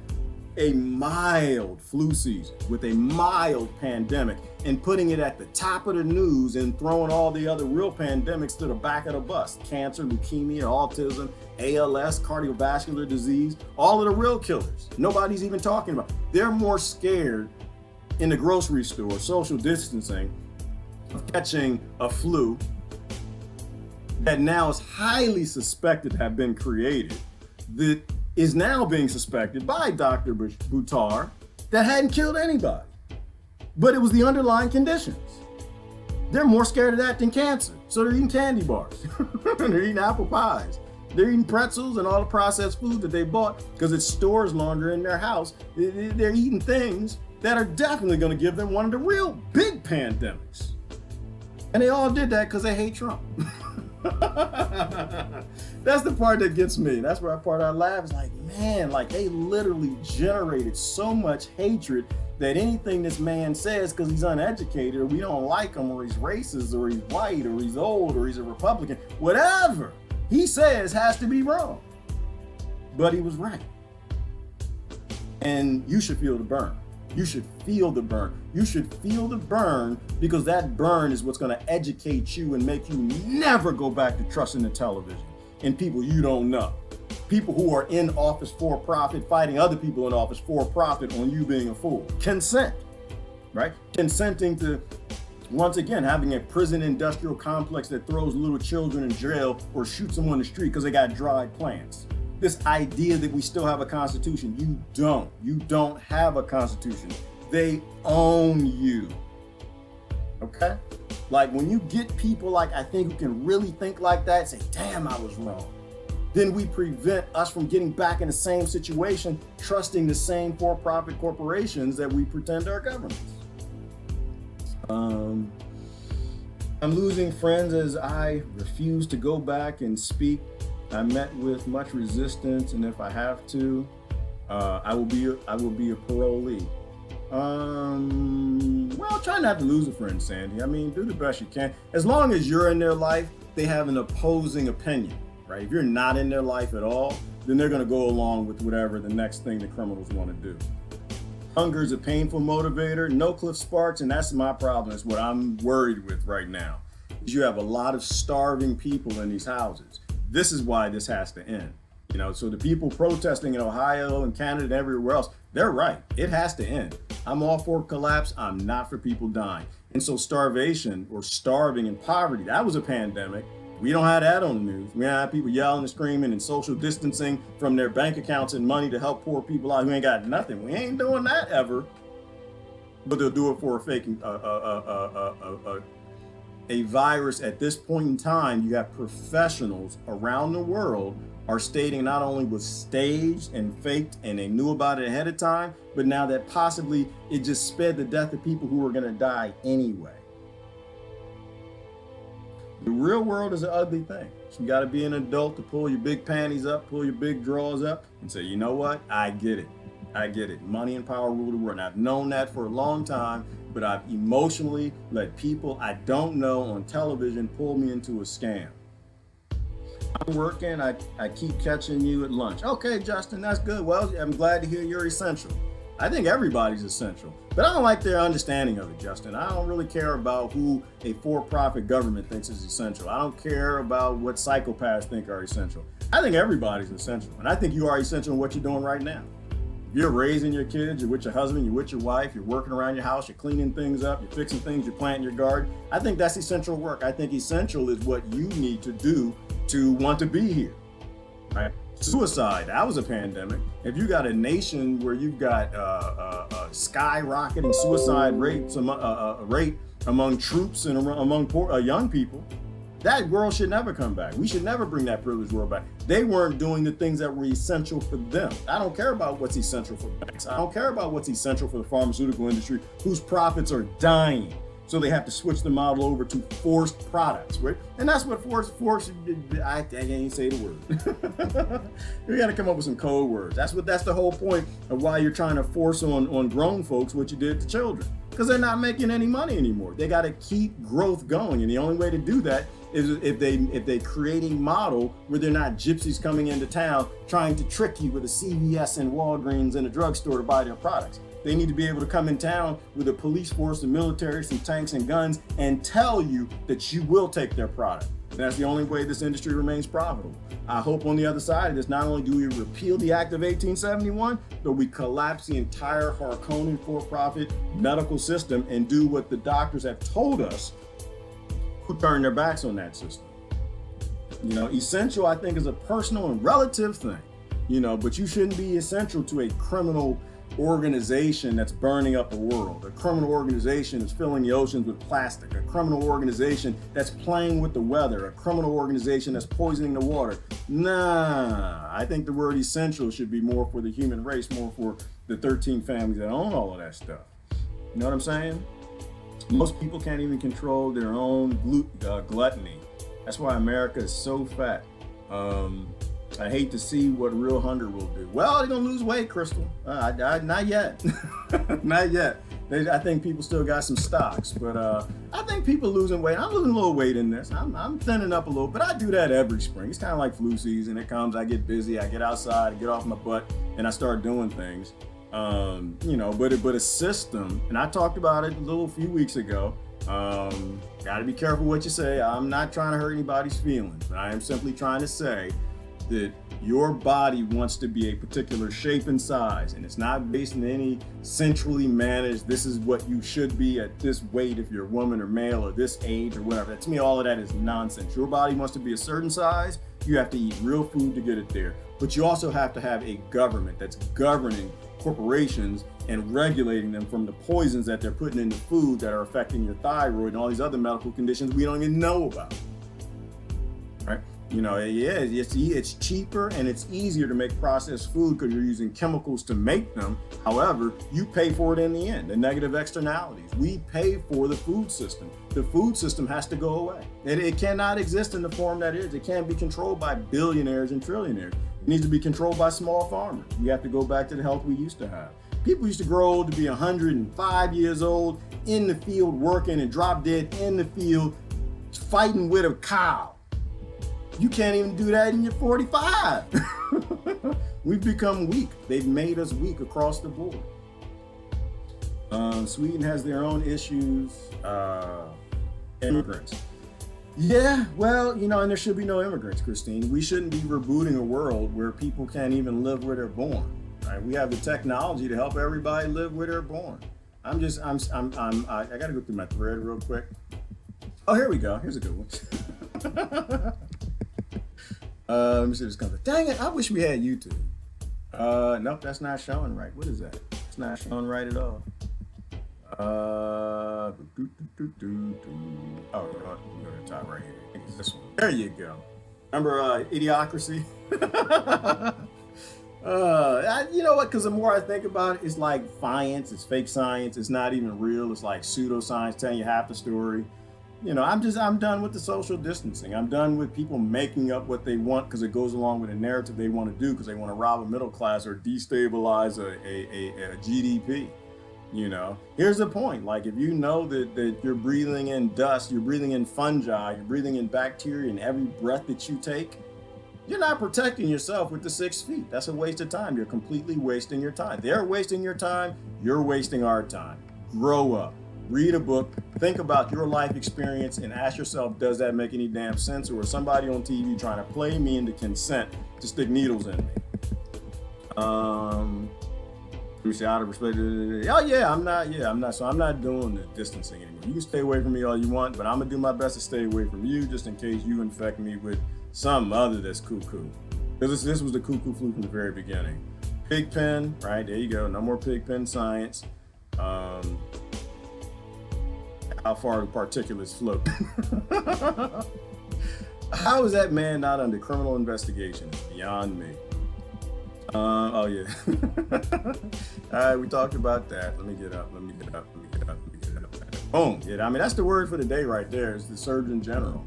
a mild flu season with a mild pandemic and putting it at the top of the news and throwing all the other real pandemics to the back of the bus. Cancer, leukemia, autism, ALS, cardiovascular disease, all of the real killers. Nobody's even talking about. They're more scared in the grocery store, social distancing, of catching a flu that now is highly suspected to have been created, that is now being suspected by Dr. Buttar that hadn't killed anybody. But it was the underlying conditions. They're more scared of that than cancer. So they're eating candy bars. They're eating apple pies. They're eating pretzels and all the processed food that they bought because it stores longer in their house. They're eating things that are definitely going to give them one of the real big pandemics. And they all did that because they hate Trump. That's the part that gets me. That's where part I laugh. It's like, man, like they literally generated so much hatred that anything this man says, because he's uneducated, or we don't like him, or he's racist, or he's white, or he's old, or he's a Republican, whatever he says has to be wrong. But he was right. And you should feel the burn. You should feel the burn. You should feel the burn, because that burn is what's going to educate you and make you never go back to trusting the television and people you don't know. People who are in office for profit, fighting other people in office for profit on you being a fool. Consent, right? Consenting to, once again, having a prison industrial complex that throws little children in jail or shoots them on the street because they got dried plants. This idea that we still have a constitution. You don't. You don't have a constitution. They own you. Okay? Like when you get people like I think who can really think like that, say, damn, I was wrong. Then we prevent us from getting back in the same situation, trusting the same for-profit corporations that we pretend are governments. I'm losing friends as I refuse to go back and speak. I met with much resistance, and if I have to, I will be a parolee. Well, try not to lose a friend, Sandy. I mean, do the best you can. As long as you're in their life, they have an opposing opinion, right? If you're not in their life at all, then they're going to go along with whatever the next thing the criminals want to do. Hunger is a painful motivator. No Cliff Sparks, and that's my problem. That's what I'm worried with right now. Is you have a lot of starving people in these houses. This is why this has to end. You know, so the people protesting in Ohio and Canada and everywhere else, they're right. It has to end. I'm all for collapse. I'm not for people dying. And so starvation or starving and poverty, that was a pandemic. We don't have that on the news. We don't have people yelling and screaming and social distancing from their bank accounts and money to help poor people out who ain't got nothing. We ain't doing that ever. But they'll do it for a faking a virus. At this point in time, you have professionals around the world are stating not only was staged and faked and they knew about it ahead of time, but now that possibly it just sped the death of people who were going to die anyway. The real world is an ugly thing. So you got to be an adult to pull your big panties up, pull your big drawers up and say, you know what? I get it. I get it. Money and power rule the world. And I've known that for a long time, but I've emotionally let people I don't know on television pull me into a scam. I'm working, I keep catching you at lunch. Okay, Justin, that's good. Well, I'm glad to hear you're essential. I think everybody's essential, but I don't like their understanding of it, Justin. I don't really care about who a for-profit government thinks is essential. I don't care about what psychopaths think are essential. I think everybody's essential, and I think you are essential in what you're doing right now. You're raising your kids, you're with your husband, you're with your wife, you're working around your house, you're cleaning things up, you're fixing things, you're planting your garden. I think that's essential work. I think essential is what you need to do to want to be here, right? Suicide, that was a pandemic. If you got a nation where you've got skyrocketing suicide rates rate among troops and among young people, that world should never come back. We should never bring that privileged world back. They weren't doing the things that were essential for them. I don't care about what's essential for banks. I don't care about what's essential for the pharmaceutical industry, whose profits are dying. So they have to switch the model over to forced products, right? And that's what forced, I can't even say the word. We got to come up with some code words. That's the whole point of why you're trying to force on grown folks what you did to children, because they're not making any money anymore. They got to keep growth going. And the only way to do that is if they create a model where they're not gypsies coming into town trying to trick you with a CVS and Walgreens and a drugstore to buy their products. They need to be able to come in town with a police force, the military, some tanks and guns, and tell you that you will take their product. And that's the only way this industry remains profitable. I hope on the other side of this, not only do we repeal the Act of 1871, but we collapse the entire Harkonnen for-profit medical system and do what the doctors have told us, who turn their backs on that system. You know, essential, I think, is a personal and relative thing, you know, but you shouldn't be essential to a criminal organization that's burning up the world, a criminal organization that's filling the oceans with plastic, a criminal organization that's playing with the weather, a criminal organization that's poisoning the water. Nah, I think the word essential should be more for the human race, more for the 13 families that own all of that stuff. You know what I'm saying? Most people can't even control their own gluttony. That's why America is so fat. I hate to see what real hunger will do. Well, they're gonna lose weight, Crystal. Not yet, not yet. I think people still got some stocks, but I think people losing weight. I'm losing a little weight in this. I'm thinning up a little, but I do that every spring. It's kind of like flu season. It comes, I get busy, I get outside, I get off my butt, and I start doing things. But a system, and I talked about it a few weeks ago. Got to be careful what you say. I'm not trying to hurt anybody's feelings, but I am simply trying to say that your body wants to be a particular shape and size, and it's not based on any centrally managed, this is what you should be at this weight if you're a woman or male or this age or whatever. To me, all of that is nonsense. Your body wants to be a certain size. You have to eat real food to get it there. But you also have to have a government that's governing corporations and regulating them from the poisons that they're putting in the food that are affecting your thyroid and all these other medical conditions we don't even know about. Right? It's cheaper and it's easier to make processed food because you're using chemicals to make them. However, you pay for it in the end, the negative externalities. We pay for the food system. The food system has to go away. It cannot exist in the form that it is. It can't be controlled by billionaires and trillionaires. It needs to be controlled by small farmers. We have to go back to the health we used to have. People used to grow old to be 105 years old, in the field working and drop dead in the field, fighting with a cow. You can't even do that in your 45. We've become weak. They've made us weak across the board. Sweden has their own issues. Immigrants. Yeah, well, and there should be no immigrants, Christine. We shouldn't be rebooting a world where people can't even live where they're born. Right? We have the technology to help everybody live where they're born. I got to go through my thread real quick. Oh, here we go. Here's a good one. Let me see if this comes up. Dang it, I wish we had YouTube. Nope, that's not showing right. What is that? It's not showing right at all. Oh, you know what? Go to the top right here. I think it's this one. There you go. Remember Idiocracy? You know what? Because the more I think about it, it's like science. It's fake science. It's not even real. It's like pseudoscience telling you half the story. I'm done with the social distancing. I'm done with people making up what they want because it goes along with a narrative they want to do because they want to rob a middle class or destabilize a GDP. Here's the point. Like, if you know that you're breathing in dust, you're breathing in fungi, you're breathing in bacteria in every breath that you take, you're not protecting yourself with the 6 feet. That's a waste of time. You're completely wasting your time. They're wasting your time. You're wasting our time. Grow up. Read a book, think about your life experience, and ask yourself, does that make any damn sense? Or is somebody on TV trying to play me into consent to stick needles in me? Let me see, out of respect. I'm not. So I'm not doing the distancing anymore. You can stay away from me all you want, but I'm gonna do my best to stay away from you just in case you infect me with something other that's cuckoo. Because this was the cuckoo flu from the very beginning. Pigpen, right, there you go. No more pigpen science. How far the particulates float. How is that man not under criminal investigation? It's beyond me. Oh yeah. All right, we talked about that. Let me get up. Boom. Yeah, that's the word for the day right there, is the Surgeon General.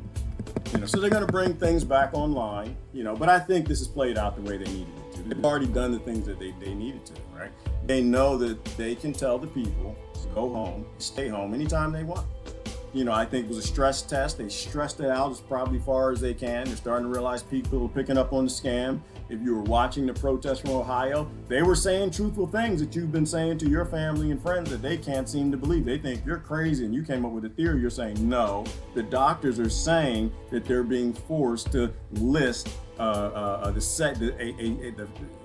So they're going to bring things back online, but I think this is played out the way they needed it to. They've already done the things that they needed to, right? They know that they can tell the people to go home, stay home anytime they want. I think it was a stress test. They stressed it out as probably far as they can. They're starting to realize people are picking up on the scam. If you were watching the protests from Ohio, they were saying truthful things that you've been saying to your family and friends that they can't seem to believe. They think you're crazy and you came up with a theory. You're saying, no, the doctors are saying that they're being forced to list the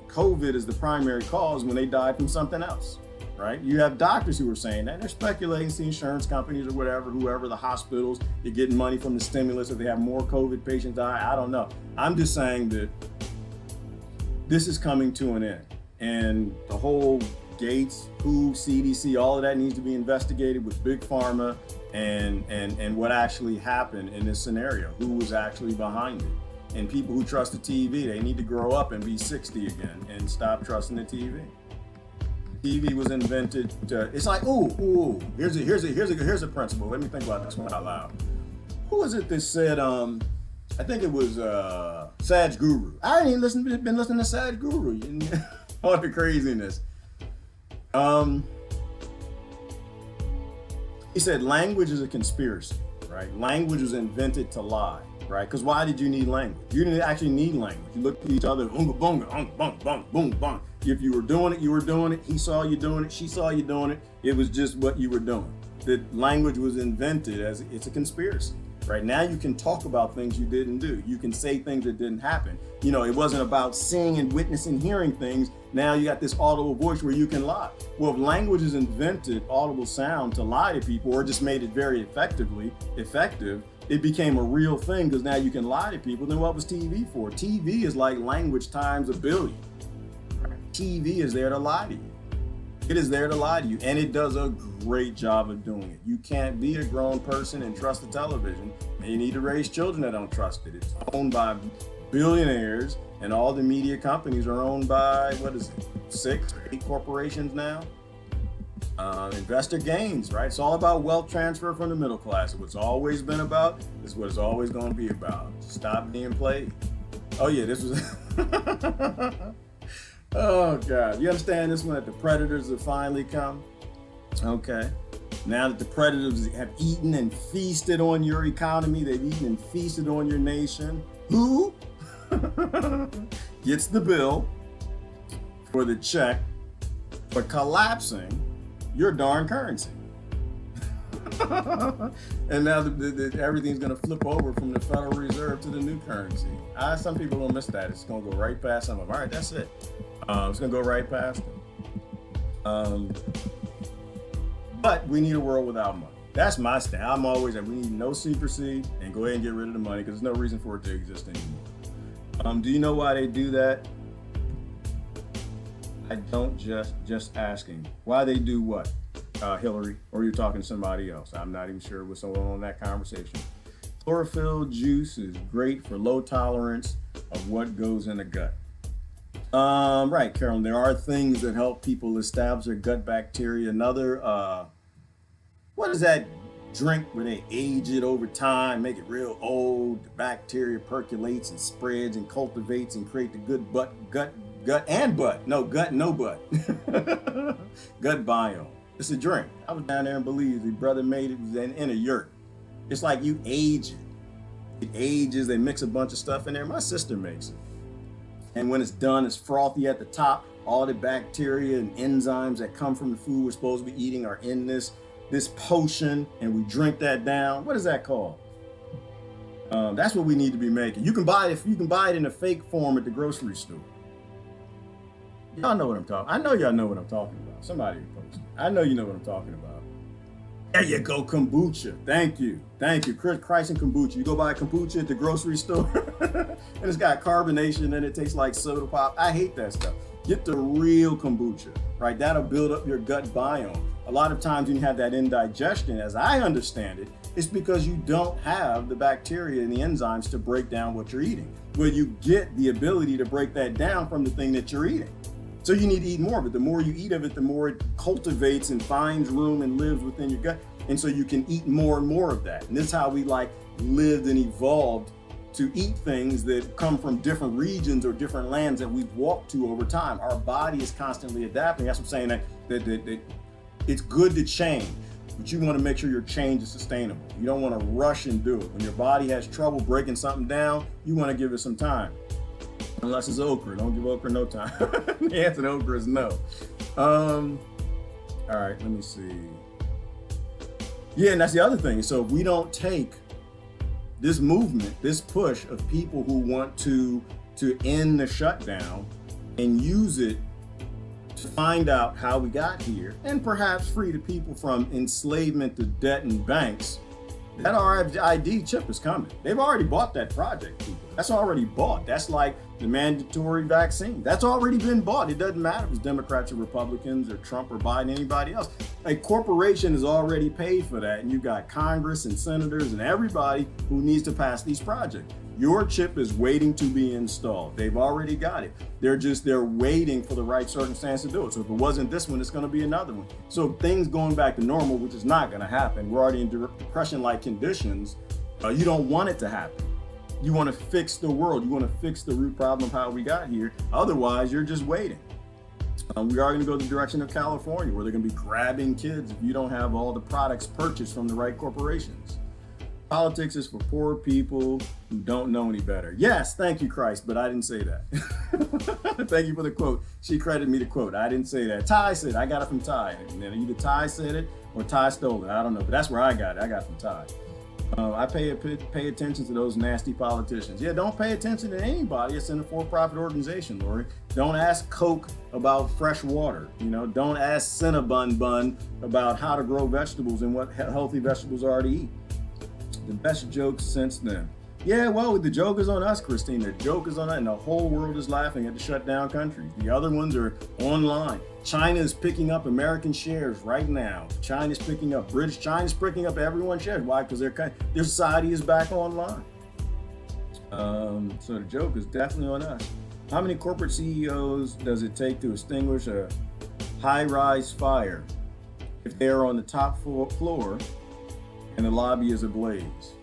COVID as the primary cause when they died from something else. Right? You have doctors who are saying that. They're speculating, the insurance companies or whatever, whoever, the hospitals, you're getting money from the stimulus if they have more COVID patients die. I don't know. I'm just saying that this is coming to an end. And the whole Gates, WHO, CDC, all of that needs to be investigated with Big Pharma and what actually happened in this scenario. Who was actually behind it? And people who trust the TV, they need to grow up and be 60 again and stop trusting the TV. TV was invented. It's like, here's a principle. Let me think about this one out loud. Who is it that said, I think it was Saj Guru. I ain't been listening to Saj Guru. All the craziness. He said language is a conspiracy, right? Language was invented to lie, right? Because why did you need language? You didn't actually need language. You looked at each other, unga bunga, unga bung, bung, boom, bung. If you were doing it, you were doing it. He saw you doing it. She saw you doing it. It was just what you were doing. The language was invented as it's a conspiracy. Right now, you can talk about things you didn't do. You can say things that didn't happen. You know, it wasn't about seeing and witnessing, hearing things. Now you got this audible voice where you can lie. Well, if language has invented audible sound to lie to people, or just made it very effective, it became a real thing because now you can lie to people. Then what was TV for? TV is like language times a billion. TV is there to lie to you. It is there to lie to you, and it does a great job of doing it. You can't be a grown person and trust the television, and you need to raise children that don't trust it. It's owned by billionaires, and all the media companies are owned by, 6 or 8 corporations now? Investor gains, right? It's all about wealth transfer from the middle class. What's always been about is what it's always going to be about. Stop being played. Oh yeah, this was... Oh God, you understand this one, that the predators have finally come? Okay. Now that the predators have eaten and feasted on your economy, they've eaten and feasted on your nation, who gets the bill for the check for collapsing your darn currency? And now everything's going to flip over from the Federal Reserve to the new currency. Some people don't miss that. It's going to go right past some of them. All right, that's it. It's going to go right past them. But we need a world without money. That's my stand. I'm always like, we need no secrecy and go ahead and get rid of the money because there's no reason for it to exist anymore. Do you know why they do that? I don't just asking. Why they do what? Hillary, or you're talking to somebody else. I'm not even sure what's going on in that conversation. Chlorophyll juice is great for low tolerance of what goes in the gut. Right, Carolyn, there are things that help people establish their gut bacteria. Another, what is that drink where they age it over time, make it real old? The bacteria percolates and spreads and cultivates and create the good gut biome. It's a drink. I was down there in Belize. The brother made it in a yurt. It's like you age it. It ages. They mix a bunch of stuff in there. My sister makes it. And when it's done, it's frothy at the top. All the bacteria and enzymes that come from the food we're supposed to be eating are in this potion, and we drink that down. What is that called? That's what we need to be making. You can buy it in a fake form at the grocery store. Y'all know what I'm talking. I know y'all know what I'm talking about. Somebody post it. I know you know what I'm talking about. There you go, kombucha. Thank you. Christ and kombucha. You go buy kombucha at the grocery store, and it's got carbonation and it tastes like soda pop. I hate that stuff. Get the real kombucha, right? That'll build up your gut biome. A lot of times when you have that indigestion, as I understand it, it's because you don't have the bacteria and the enzymes to break down what you're eating. Well, you get the ability to break that down from the thing that you're eating. So you need to eat more of it. The more you eat of it, the more it cultivates and finds room and lives within your gut. And so you can eat more and more of that. And this is how we lived and evolved to eat things that come from different regions or different lands that we've walked to over time. Our body is constantly adapting. That's what I'm saying, that it's good to change, but you want to make sure your change is sustainable. You don't want to rush and do it. When your body has trouble breaking something down, you want to give it some time. Unless it's okra. Don't give okra no time. The answer to okra is no. All right, let me see. Yeah, and that's the other thing. So if we don't take this movement, this push of people who want to end the shutdown and use it to find out how we got here and perhaps free the people from enslavement to debt and banks, that RFID chip is coming. They've already bought that project, people. That's already bought. That's like the mandatory vaccine. That's already been bought. It doesn't matter if it's Democrats or Republicans or Trump or Biden, anybody else. A corporation has already paid for that, and you've got Congress and senators and everybody who needs to pass these projects. Your chip is waiting to be installed. They've already got it. They're waiting for the right circumstance to do it. So if it wasn't this one, it's going to be another one. So things going back to normal, which is not going to happen. We're already in depression-like conditions. You don't want it to happen. You want to fix the world. You want to fix the root problem of how we got here. Otherwise, you're just waiting. We are going to go the direction of California, where they're going to be grabbing kids if you don't have all the products purchased from the right corporations. Politics is for poor people who don't know any better. Yes, thank you, Christ, but I didn't say that. Thank you for the quote. She credited me the quote. I didn't say that. Ty said, I got it from Ty. And then either Ty said it or Ty stole it. I don't know, but that's where I got it. I got it from Ty. I pay attention to those nasty politicians. Yeah, don't pay attention to anybody. It's in a for-profit organization, Lori. Don't ask Coke about fresh water. Don't ask Cinnabon about how to grow vegetables and what healthy vegetables are to eat. The best jokes since then. Yeah, well, the joke is on us, Christine. The joke is on us, and the whole world is laughing at the shutdown countries. The other ones are online. China is picking up American shares right now. China's picking up British. China's picking up everyone's shares. Why? Because their society is back online. So the joke is definitely on us. How many corporate CEOs does it take to extinguish a high-rise fire if they are on the top floor and the lobby is ablaze?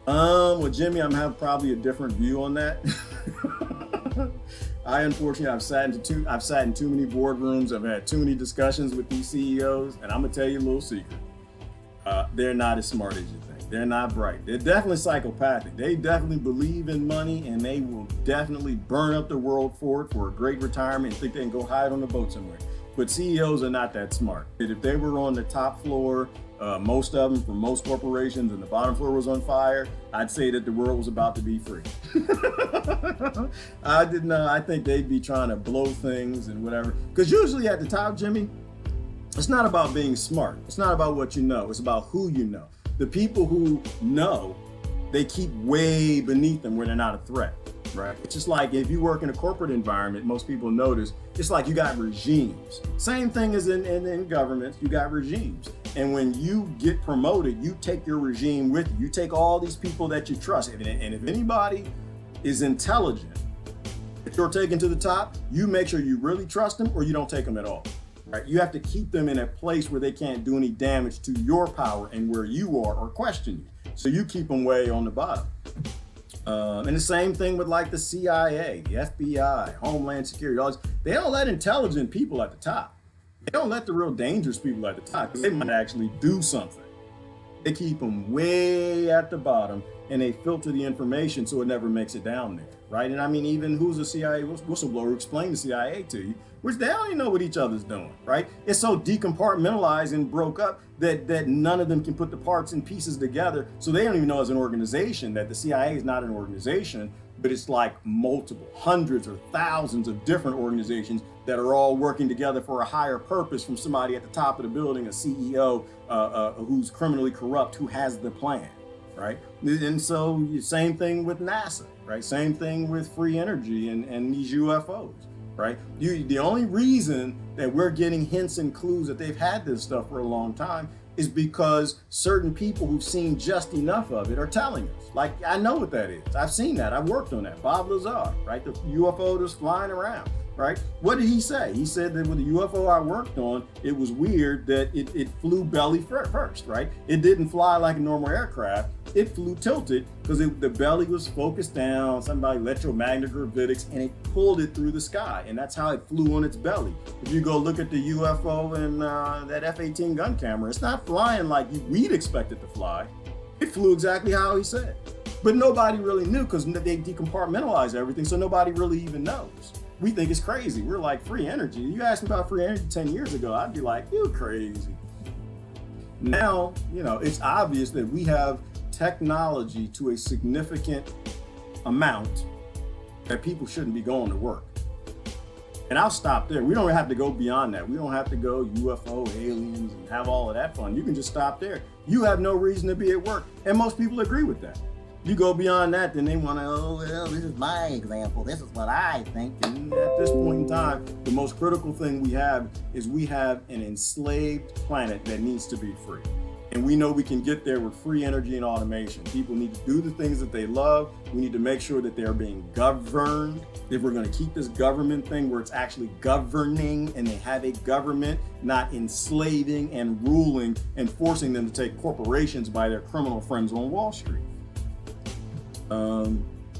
Well, Jimmy, I'm having probably a different view on that. Unfortunately, I've sat in too many boardrooms. I've had too many discussions with these CEOs, and I'm gonna tell you a little secret. They're not as smart as you think. They're not bright. They're definitely psychopathic. They definitely believe in money, and they will definitely burn up the world for it for a great retirement and think they can go hide on a boat somewhere. But CEOs are not that smart. If they were on the top floor, most of them from most corporations, and the bottom floor was on fire, I'd say that the world was about to be free. I think they'd be trying to blow things and whatever. Because usually at the top, Jimmy, it's not about being smart. It's not about what you know. It's about who you know. The people who know, they keep way beneath them where they're not a threat. Right? It's just like if you work in a corporate environment, most people notice it's like you got regimes. Same thing as in governments, you got regimes. And when you get promoted, you take your regime with you. You take all these people that you trust. And if anybody is intelligent, if you're taken to the top, you make sure you really trust them or you don't take them at all. Right? You have to keep them in a place where they can't do any damage to your power and where you are or question you. So you keep them way on the bottom. And the same thing with like the CIA, the FBI, Homeland Security, all this. They don't let intelligent people at the top. They don't let the real dangerous people at the top because they might actually do something. They keep them way at the bottom and they filter the information so it never makes it down there, right? And I mean, even who's a CIA whistleblower explain the CIA to you, which they don't even know what each other's doing, right? It's so decompartmentalized and broke up that none of them can put the parts and pieces together. So they don't even know as an organization that the CIA is not an organization, but it's like multiple, hundreds or thousands of different organizations that are all working together for a higher purpose from somebody at the top of the building, a CEO who's criminally corrupt, who has the plan, right? And so same thing with NASA, right? Same thing with free energy and these UFOs. Right? The only reason that we're getting hints and clues that they've had this stuff for a long time is because certain people who've seen just enough of it are telling us. Like, I know what that is. I've seen that. I've worked on that. Bob Lazar, right? The UFO that's flying around, right? What did he say? He said that with the UFO I worked on, it was weird that it flew belly first, right? It didn't fly like a normal aircraft. It flew tilted because the belly was focused down, somebody electromagnetic gravitics, and it pulled it through the sky. And that's how it flew on its belly. If you go look at the UFO and that F-18 gun camera, it's not flying like we'd expect it to fly. It flew exactly how he said. But nobody really knew because they decompartmentalized everything, so nobody really even knows. We think it's crazy. We're like, free energy. You asked me about free energy 10 years ago, I'd be like, you're crazy. Now, it's obvious that we have technology to a significant amount that people shouldn't be going to work. And I'll stop there. We don't have to go beyond that. We don't have to go UFO, aliens, and have all of that fun. You can just stop there. You have no reason to be at work. And most people agree with that. You go beyond that, then they want to, this is my example. This is what I think. And at this point in time, the most critical thing we have is we have an enslaved planet that needs to be free. And we know we can get there with free energy and automation. People need to do the things that they love. We need to make sure that they're being governed. If we're going to keep this government thing where it's actually governing and they have a government, not enslaving and ruling and forcing them to take corporations by their criminal friends on Wall Street.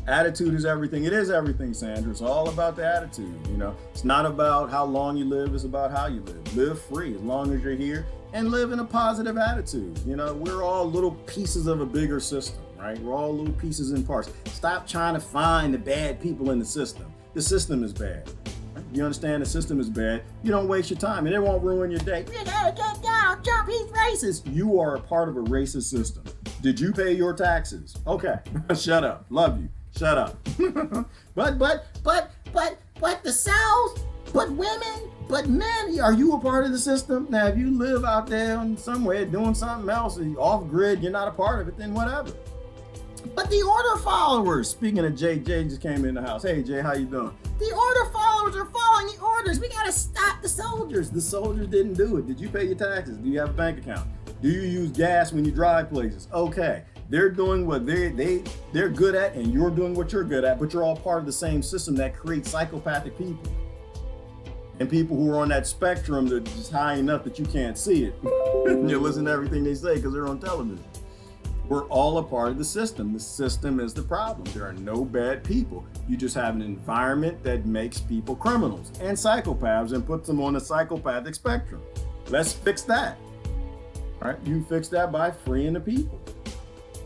Attitude is everything. It is everything, Sandra. It's all about the attitude. You know, it's not about how long you live. It's about how you live. Live free as long as you're here, and live in a positive attitude. You know, we're all little pieces of a bigger system, right? We're all little pieces and parts. Stop trying to find the bad people in the system. The system is bad. You understand the system is bad. You don't waste your time, and it won't ruin your day. You gotta get down, Trump, he's racist. You are a part of a racist system. Did you pay your taxes? Okay, shut up. Love you. Shut up. But the South, but women, but men. Are you a part of the system? Now, if you live out there somewhere doing something else, off grid, you're not a part of it, then whatever. But the order followers, speaking of Jay just came in the house. Hey, Jay, how you doing? The order followers are following the orders. We got to stop the soldiers. The soldiers didn't do it. Did you pay your taxes? Do you have a bank account? Do you use gas when you drive places? Okay. They're doing what they're good at, and you're doing what you're good at, but you're all part of the same system that creates psychopathic people. And people who are on that spectrum that are just high enough that you can't see it. You listen to everything they say because they're on television. We're all a part of the system. The system is the problem. There are no bad people. You just have an environment that makes people criminals and psychopaths and puts them on the psychopathic spectrum. Let's fix that. All right, you fix that by freeing the people.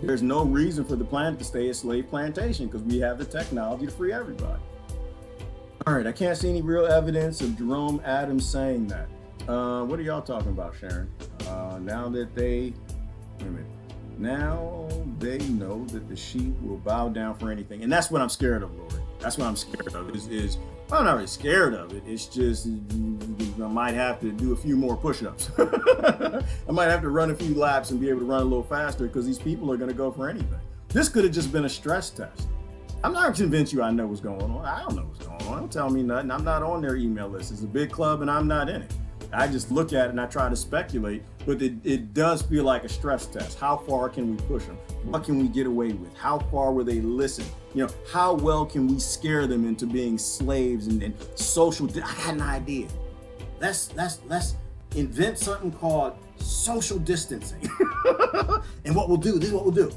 There's no reason for the planet to stay a slave plantation because we have the technology to free everybody. All right, I can't see any real evidence of Jerome Adams saying that. What are y'all talking about, Sharon? Now that they, wait a minute. Now they know that the sheep will bow down for anything. And that's what I'm scared of, Lord. That's what I'm scared of I'm not really scared of it. It's just, I might have to do a few more push-ups. I might have to run a few laps and be able to run a little faster because these people are going to go for anything. This could have just been a stress test. I'm not convinced you I know what's going on. I don't know what's going on. Don't tell me nothing. I'm not on their email list. It's a big club and I'm not in it. I just look at it and I try to speculate, but it does feel like a stress test. How far can we push them? What can we get away with? How far will they listen? You know, how well can we scare them into being slaves and social? I got an idea. Let's invent something called social distancing. And what we'll do, this is what we'll do.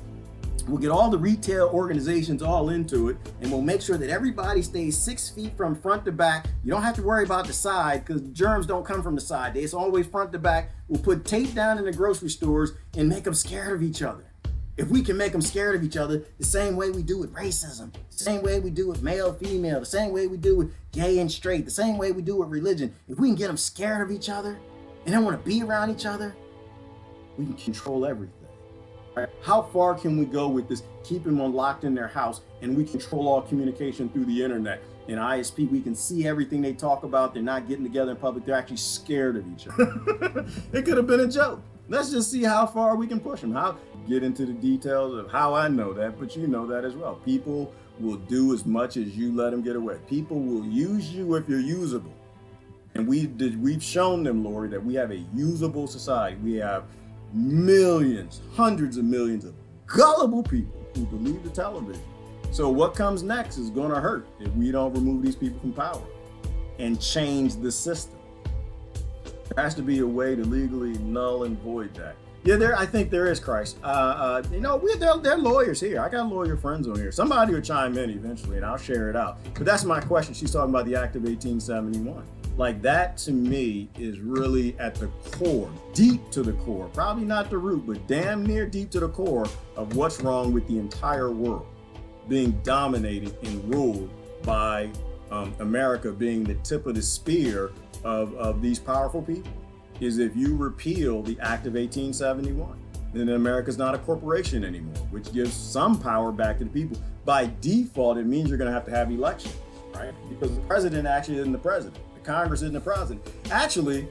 We'll get all the retail organizations all into it, and we'll make sure that everybody stays 6 feet from front to back. You don't have to worry about the side because germs don't come from the side. It's always front to back. We'll put tape down in the grocery stores and make them scared of each other. If we can make them scared of each other the same way we do with racism, the same way we do with male, female, the same way we do with gay and straight, the same way we do with religion, if we can get them scared of each other and don't want to be around each other, we can control everything. Right? How far can we go with this? Keep them locked in their house, and we control all communication through the internet. In ISP, we can see everything they talk about. They're not getting together in public. They're actually scared of each other. It could have been a joke. Let's just see how far we can push them. How get into the details of how I know that, but you know that as well. People will do as much as you let them get away. People will use you if you're usable. And we've shown them, Lori, that we have a usable society. We have millions, hundreds of millions of gullible people who believe the television. So what comes next is going to hurt if we don't remove these people from power and change the system. There has to be a way to legally null and void that. Yeah, I think there is, Christ. You know, they're lawyers here. I got lawyer friends on here. Somebody will chime in eventually and I'll share it out. But that's my question. She's talking about the Act of 1871. Like that to me is really at the core, deep to the core, probably not the root, but damn near deep to the core of what's wrong with the entire world being dominated and ruled by America being the tip of the spear of these powerful people. Is if you repeal the Act of 1871, then America's not a corporation anymore, which gives some power back to the people. By default, it means you're going to have elections, right? Because the president actually isn't the president. Congress isn't the president. Actually,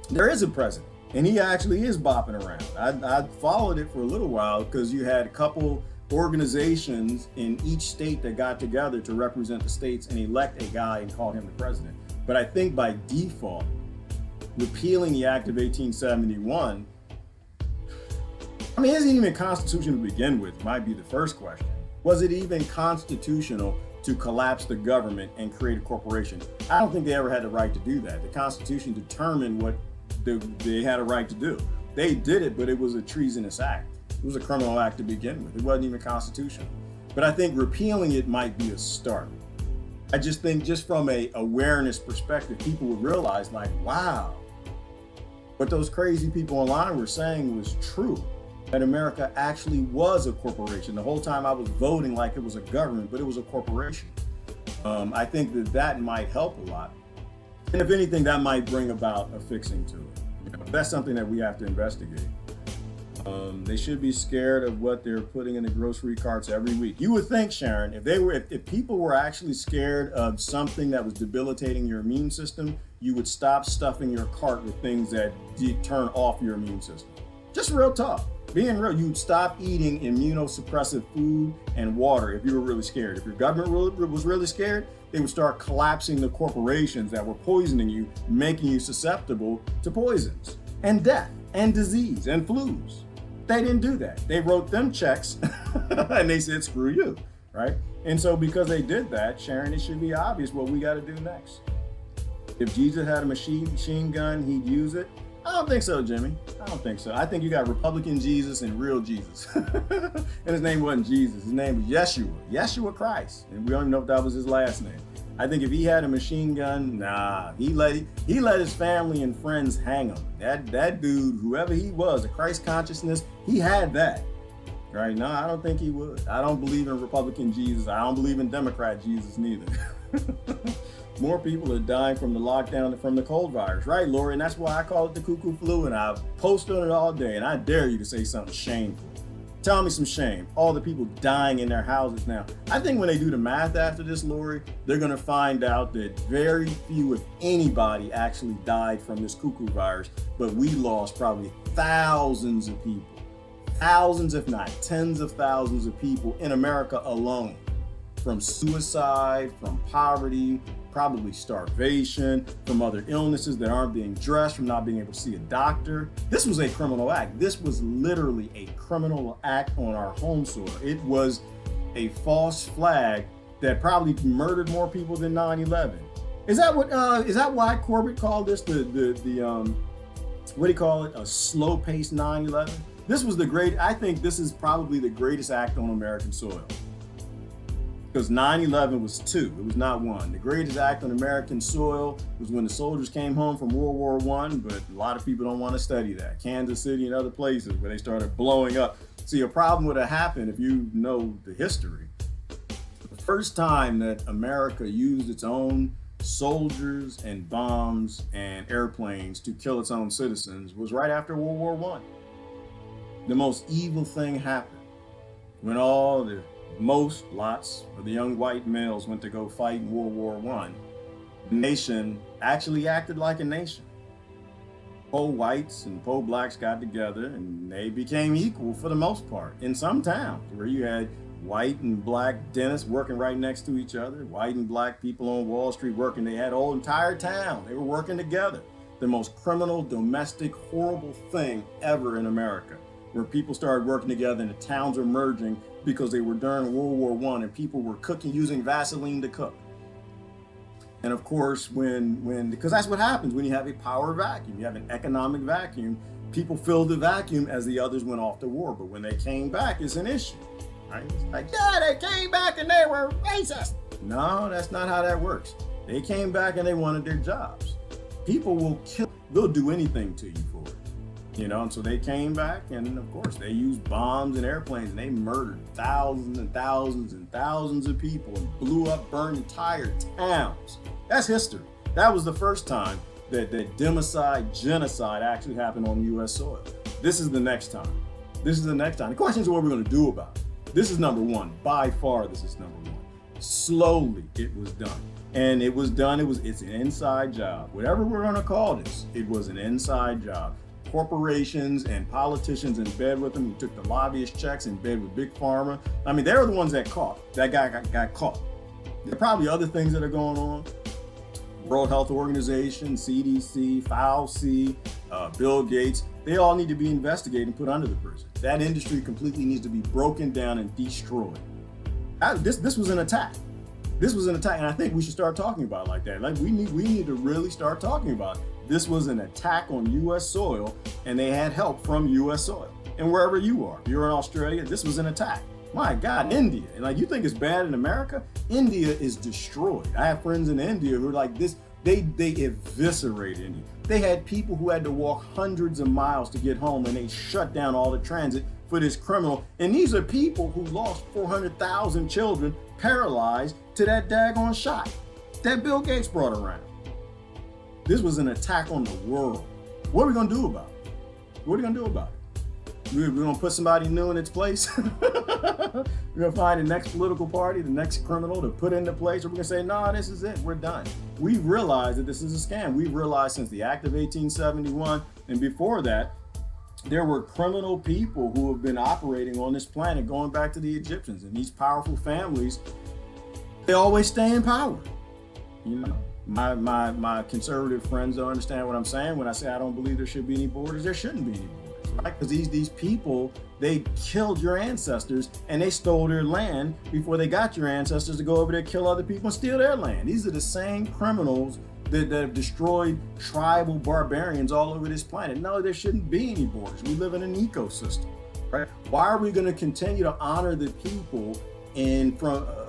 there is a president, and he actually is bopping around. I followed it for a little while because you had a couple organizations in each state that got together to represent the states and elect a guy and call him the president. But I think by default, repealing the Act of 1871, I mean, is it even constitutional to begin with? Might be the first question. Was it even constitutional to collapse the government and create a corporation? I don't think they ever had the right to do that. The Constitution determined what they had a right to do. They did it, but it was a treasonous act. It was a criminal act to begin with. It wasn't even constitutional. But I think repealing it might be a start. I just think just from a awareness perspective, people would realize like, wow, what those crazy people online were saying was true. That America actually was a corporation. The whole time I was voting like it was a government, but it was a corporation. I think that might help a lot. And if anything, that might bring about a fixing to it. You know, that's something that we have to investigate. They should be scared of what they're putting in the grocery carts every week. You would think, Sharon, if people were actually scared of something that was debilitating your immune system, you would stop stuffing your cart with things that turn off your immune system. Just real talk. Being real, you'd stop eating immunosuppressive food and water if you were really scared. If your government was really scared, they would start collapsing the corporations that were poisoning you, making you susceptible to poisons and death and disease and flus. They didn't do that. They wrote them checks and they said, screw you, right? And so because they did that, Sharon, it should be obvious what we got to do next. If Jesus had a machine gun, he'd use it. I don't think so, Jimmy. I don't think so. I think you got Republican Jesus and real Jesus. And his name wasn't Jesus. His name was Yeshua Christ. And we don't even know if that was his last name. I think if he had a machine gun, nah, he let his family and friends hang him. That dude, whoever he was, a Christ consciousness, he had that. Right? No, I don't think he would. I don't believe in Republican Jesus. I don't believe in Democrat Jesus neither. More people are dying from the lockdown than from the cold virus, right, Lori? And that's why I call it the cuckoo flu, and I post on it all day, and I dare you to say something shameful. Tell me some shame. All the people dying in their houses now. I think when they do the math after this, Lori, they're going to find out that very few, if anybody, actually died from this cuckoo virus, but we lost probably thousands of people. Thousands, if not tens of thousands of people in America alone. From suicide, from poverty, probably starvation, from other illnesses that aren't being addressed, from not being able to see a doctor. This was a criminal act. This was literally a criminal act on our home soil. It was a false flag that probably murdered more people than 9/11. Is that why Corbett called this the what do you call it? A slow-paced 9/11? I think this is probably the greatest act on American soil. Because 9/11 was two, it was not one. The greatest act on American soil was when the soldiers came home from World War I, but a lot of people don't want to study that. Kansas City and other places where they started blowing up. See, a problem would have happened if you know the history. The first time that America used its own soldiers and bombs and airplanes to kill its own citizens was right after World War I. The most evil thing happened when lots of the young white males went to go fight in World War I. The nation actually acted like a nation. Whites and blacks got together and they became equal for the most part in some towns where you had white and black dentists working right next to each other, white and black people on Wall Street working. They had a whole entire town. They were working together. The most criminal, domestic, horrible thing ever in America, where people started working together and the towns were merging because they were during World War I and people were cooking using Vaseline to cook. And of course, because that's what happens when you have a power vacuum, you have an economic vacuum, people filled the vacuum as the others went off to war. But when they came back, it's an issue, right? It's like, yeah, they came back and they were racist. No, that's not how that works. They came back and they wanted their jobs. People they'll do anything to you for it. You know, and so they came back and of course they used bombs and airplanes and they murdered thousands and thousands and thousands of people and blew up, burned entire towns. That's history. That was the first time that genocide actually happened on U.S. soil. This is the next time. The question is what we're going to do about it. This is number one. By far, this is number one. Slowly, it was done. And it was done. It's an inside job. Whatever we're going to call this, it was an inside job. Corporations and politicians in bed with them who took the lobbyist checks in bed with Big Pharma. I mean, they were the ones that got caught. There are probably other things that are going on. World Health Organization, CDC, Fauci, Bill Gates, they all need to be investigated and put under the prison. That industry completely needs to be broken down and destroyed. This was an attack. This was an attack, and I think we should start talking about it like that. Like we need to really start talking about it. This was an attack on U.S. soil, and they had help from U.S. soil. And wherever you are, if you're in Australia, this was an attack. My God, India. And like, you think it's bad in America? India is destroyed. I have friends in India who are like this, they eviscerated India. They had people who had to walk hundreds of miles to get home, and they shut down all the transit for this criminal. And these are people who lost 400,000 children paralyzed to that daggone shot that Bill Gates brought around. This was an attack on the world. What are we gonna do about it? What are we gonna do about it? We're gonna put somebody new in its place? We're gonna find the next political party, the next criminal to put into place, or we're gonna say, no, this is it, we're done. We've realized that this is a scam. We've realized since the Act of 1871 and before that, there were criminal people who have been operating on this planet going back to the Egyptians, and these powerful families, they always stay in power. You know, my conservative friends don't understand what I'm saying when I say I don't believe there should be any borders. There shouldn't be any borders, right? Because these people, they killed your ancestors and they stole their land before they got your ancestors to go over there, kill other people and steal their land. These are the same criminals that have destroyed tribal barbarians all over this planet. No, there shouldn't be any borders. We live in an ecosystem, right? Why are we going to continue to honor the people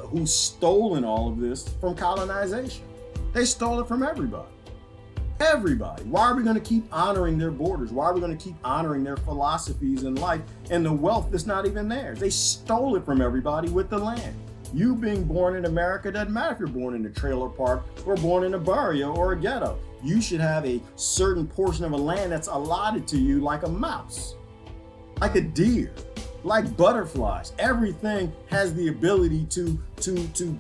who's stolen all of this from colonization? They stole it from everybody. Everybody. Why are we going to keep honoring their borders? Why are we going to keep honoring their philosophies in life and the wealth that's not even theirs? They stole it from everybody with the land. You being born in America doesn't matter if you're born in a trailer park or born in a barrio or a ghetto. You should have a certain portion of a land that's allotted to you like a mouse, like a deer, like butterflies. Everything has the ability to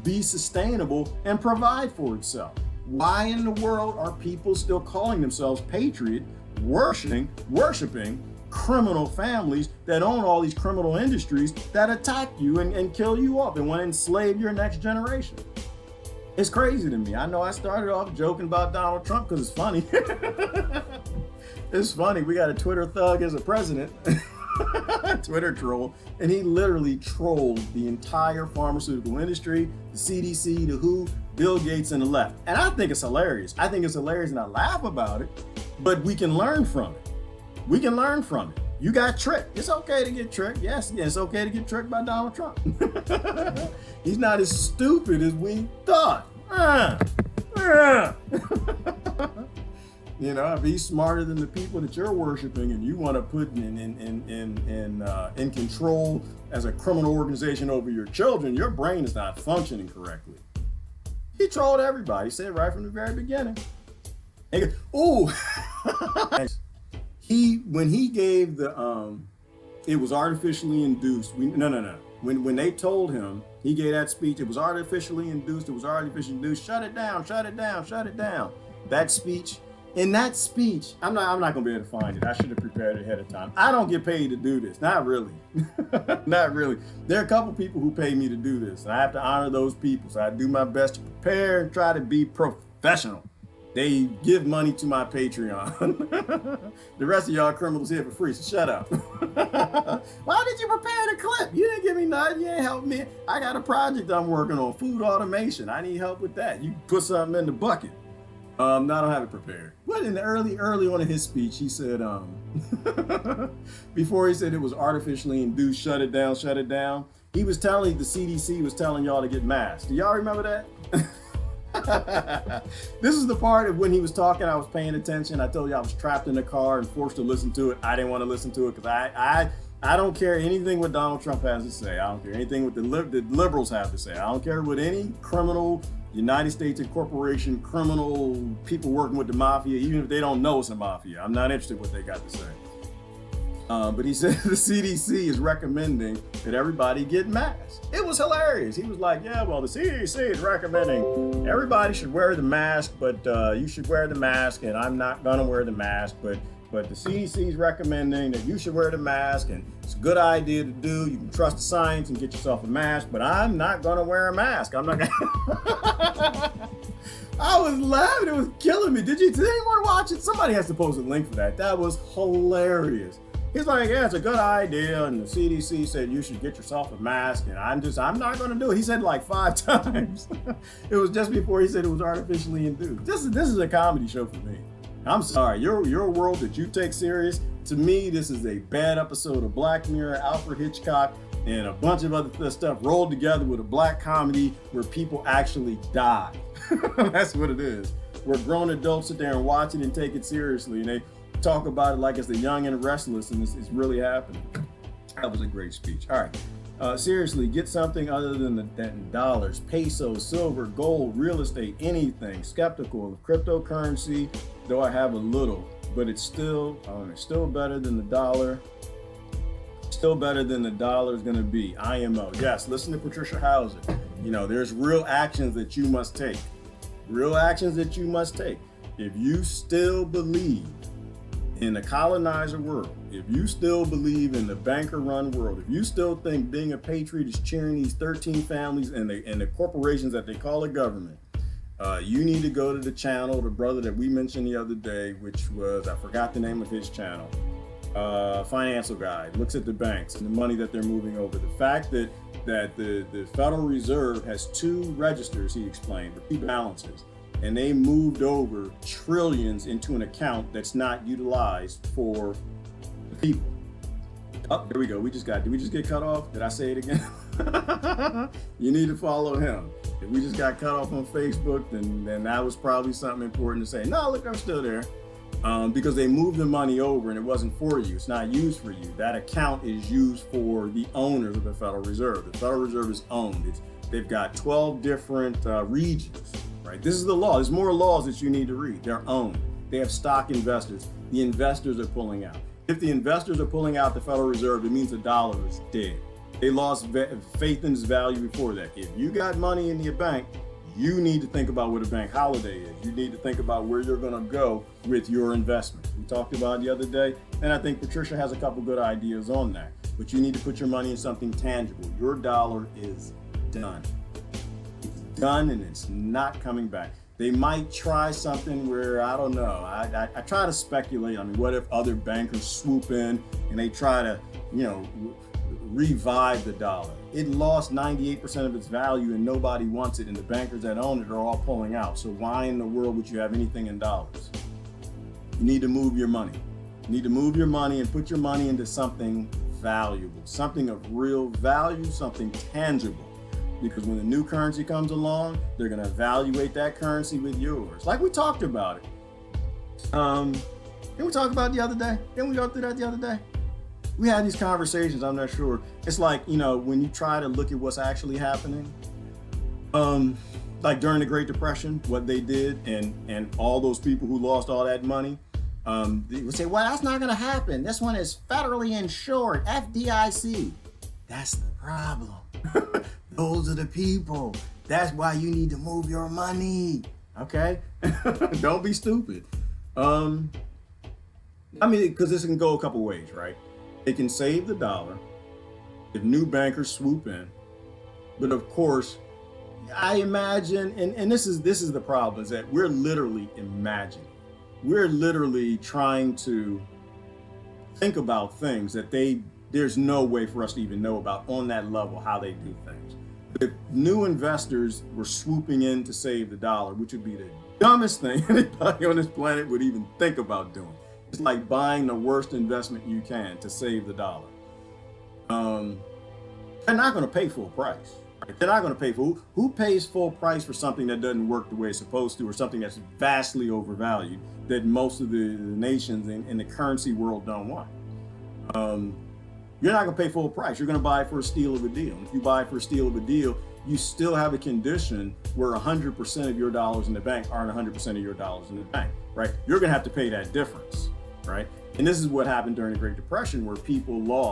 be sustainable and provide for itself. Why in the world are people still calling themselves patriot, worshiping criminal families that own all these criminal industries that attack you and kill you off and want to enslave your next generation? It's crazy to me. I know I started off joking about Donald Trump because it's funny. It's funny. We got a Twitter thug as a president, Twitter troll, and he literally trolled the entire pharmaceutical industry, the CDC, the WHO, Bill Gates, and the left. And I think it's hilarious. I think it's hilarious and I laugh about it, but we can learn from it. We can learn from it. You got tricked. It's okay to get tricked. Yes, it's okay to get tricked by Donald Trump. He's not as stupid as we thought. You know, if he's smarter than the people that you're worshiping and you want to put in control as a criminal organization over your children, your brain is not functioning correctly. He trolled everybody. He said right from the very beginning. Ooh. When he gave the it was artificially induced. No. When they told him, he gave that speech, it was artificially induced, shut it down. That speech, in that speech, I'm not gonna be able to find it. I should have prepared ahead of time. I don't get paid to do this, not really. Not really. There are a couple people who pay me to do this, and I have to honor those people. So I do my best to prepare and try to be professional. They give money to my Patreon. The rest of y'all criminals here for free, so shut up. Why did you prepare the clip? You didn't give me nothing, you didn't help me. I got a project I'm working on, food automation. I need help with that. You put something in the bucket. No, I don't have it prepared. But in the early on in his speech, he said, before he said it was artificially induced, shut it down, he was telling, the CDC was telling y'all to get masked. Do y'all remember that? This is the part of when he was talking, I was paying attention. I told you I was trapped in the car and forced to listen to it. I didn't want to listen to it because I don't care anything what Donald Trump has to say. I don't care anything what the liberals have to say. I don't care what any criminal, United States Corporation, criminal people working with the mafia, even if they don't know it's a mafia. I'm not interested in what they got to say. But he said the CDC is recommending that everybody get masks. It was hilarious. He was like, yeah, well, the CDC is recommending everybody should wear the mask, but you should wear the mask, and I'm not gonna wear the mask, but the CDC is recommending that you should wear the mask, and it's a good idea to do. You can trust the science and get yourself a mask, but I'm not gonna wear a mask. I'm not gonna. I was laughing. It was killing me. Did anyone watch it? Somebody has to post a link for that. That was hilarious. He's like, yeah, it's a good idea, and the CDC said you should get yourself a mask, and I'm not going to do it. He said it like 5 times. It was just before he said it was artificially induced. This is a comedy show for me. I'm sorry, your world that you take serious, to me, this is a bad episode of Black Mirror, Alfred Hitchcock, and a bunch of other stuff rolled together with a black comedy where people actually die. That's what it is. Where grown adults sit there and watch it and take it seriously, and they talk about it like it's the young and restless, and it's really happening. That was a great speech. All right. Seriously, get something other than dollars, pesos, silver, gold, real estate, anything. Skeptical of cryptocurrency, though I have a little, but it's still better than the dollar. Still better than the dollar is going to be. IMO. Yes, listen to Patricia Hauser. You know, there's real actions that you must take. Real actions that you must take. If you still believe in the colonizer world, if you still believe in the banker-run world, if you still think being a patriot is cheering these 13 families and the corporations that they call a government, you need to go to the channel, the brother that we mentioned the other day, which was, I forgot the name of his channel, Financial Guy, looks at the banks and the money that they're moving over. The fact that the Federal Reserve has two registers, he explained, or two balances, and they moved over trillions into an account that's not utilized for the people. Oh, there we go. Did we just get cut off? Did I say it again? You need to follow him. If we just got cut off on Facebook, then that was probably something important to say. No, look, I'm still there. Because they moved the money over and it wasn't for you. It's not used for you. That account is used for the owners of the Federal Reserve. The Federal Reserve is owned. They've got 12 different regions, right? This is the law. There's more laws that you need to read. They're owned. They have stock investors. The investors are pulling out. If the investors are pulling out the Federal Reserve, it means the dollar is dead. They lost faith in its value before that. If you got money in your bank, you need to think about what a bank holiday is. You need to think about where you're going to go with your investment. We talked about it the other day, and I think Patricia has a couple good ideas on that. But you need to put your money in something tangible. Your dollar is done. It's done, and it's not coming back. They might try something where, I don't know. I try to speculate. I mean, what if other bankers swoop in and they try to, revive the dollar? It lost 98% of its value and nobody wants it, and the bankers that own it are all pulling out. So why in the world would you have anything in dollars? You need to move your money. You need to move your money and put your money into something valuable, something of real value, something tangible. Because when the new currency comes along, they're going to evaluate that currency with yours. Like we talked about it. Didn't we talk about it the other day? Didn't we go through that the other day? We had these conversations, I'm not sure. It's like, when you try to look at what's actually happening, like during the Great Depression, what they did and all those people who lost all that money, they would say, well, that's not going to happen. This one is federally insured, FDIC. That's the problem. Those are the people. That's why you need to move your money. Okay? Don't be stupid. Because this can go a couple ways, right? It can save the dollar if new bankers swoop in. But of course, I imagine, and this is the problem, is that we're literally imagining. We're literally trying to think about things that there's no way for us to even know about on that level, how they do things. If new investors were swooping in to save the dollar, which would be the dumbest thing anybody on this planet would even think about doing. It's like buying the worst investment you can to save the dollar. They're not going to pay full price. Right? They're not going to pay who pays full price for something that doesn't work the way it's supposed to, or something that's vastly overvalued that most of the nations in the currency world don't want. You're not going to pay full price. You're going to buy it for a steal of a deal. And if you buy it for a steal of a deal, you still have a condition where 100% of your dollars in the bank aren't 100% of your dollars in the bank, right? You're going to have to pay that difference, right? And this is what happened during the Great Depression, where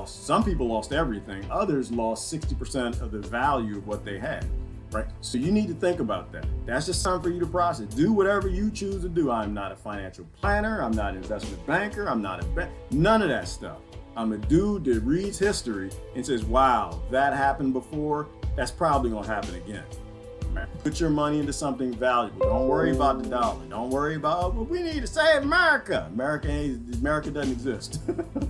some people lost everything. Others lost 60% of the value of what they had, right? So you need to think about that. That's just something for you to process. Do whatever you choose to do. I'm not a financial planner. I'm not an investment banker. I'm not none of that stuff. I'm a dude that reads history and says, wow, that happened before. That's probably going to happen again. Put your money into something valuable. Don't worry about the dollar. Don't worry about, well, we need to save America. America doesn't exist.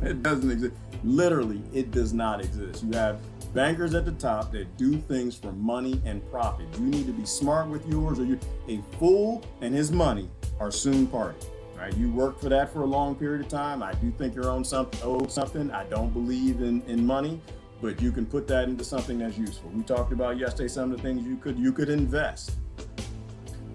It doesn't exist. Literally, it does not exist. You have bankers at the top that do things for money and profit. You need to be smart with yours, or a fool and his money are soon parted. Right? You work for that for a long period of time. I do think you're owed something. I don't believe in money. but you can put that into something that's useful. We talked about yesterday some of the things you could invest.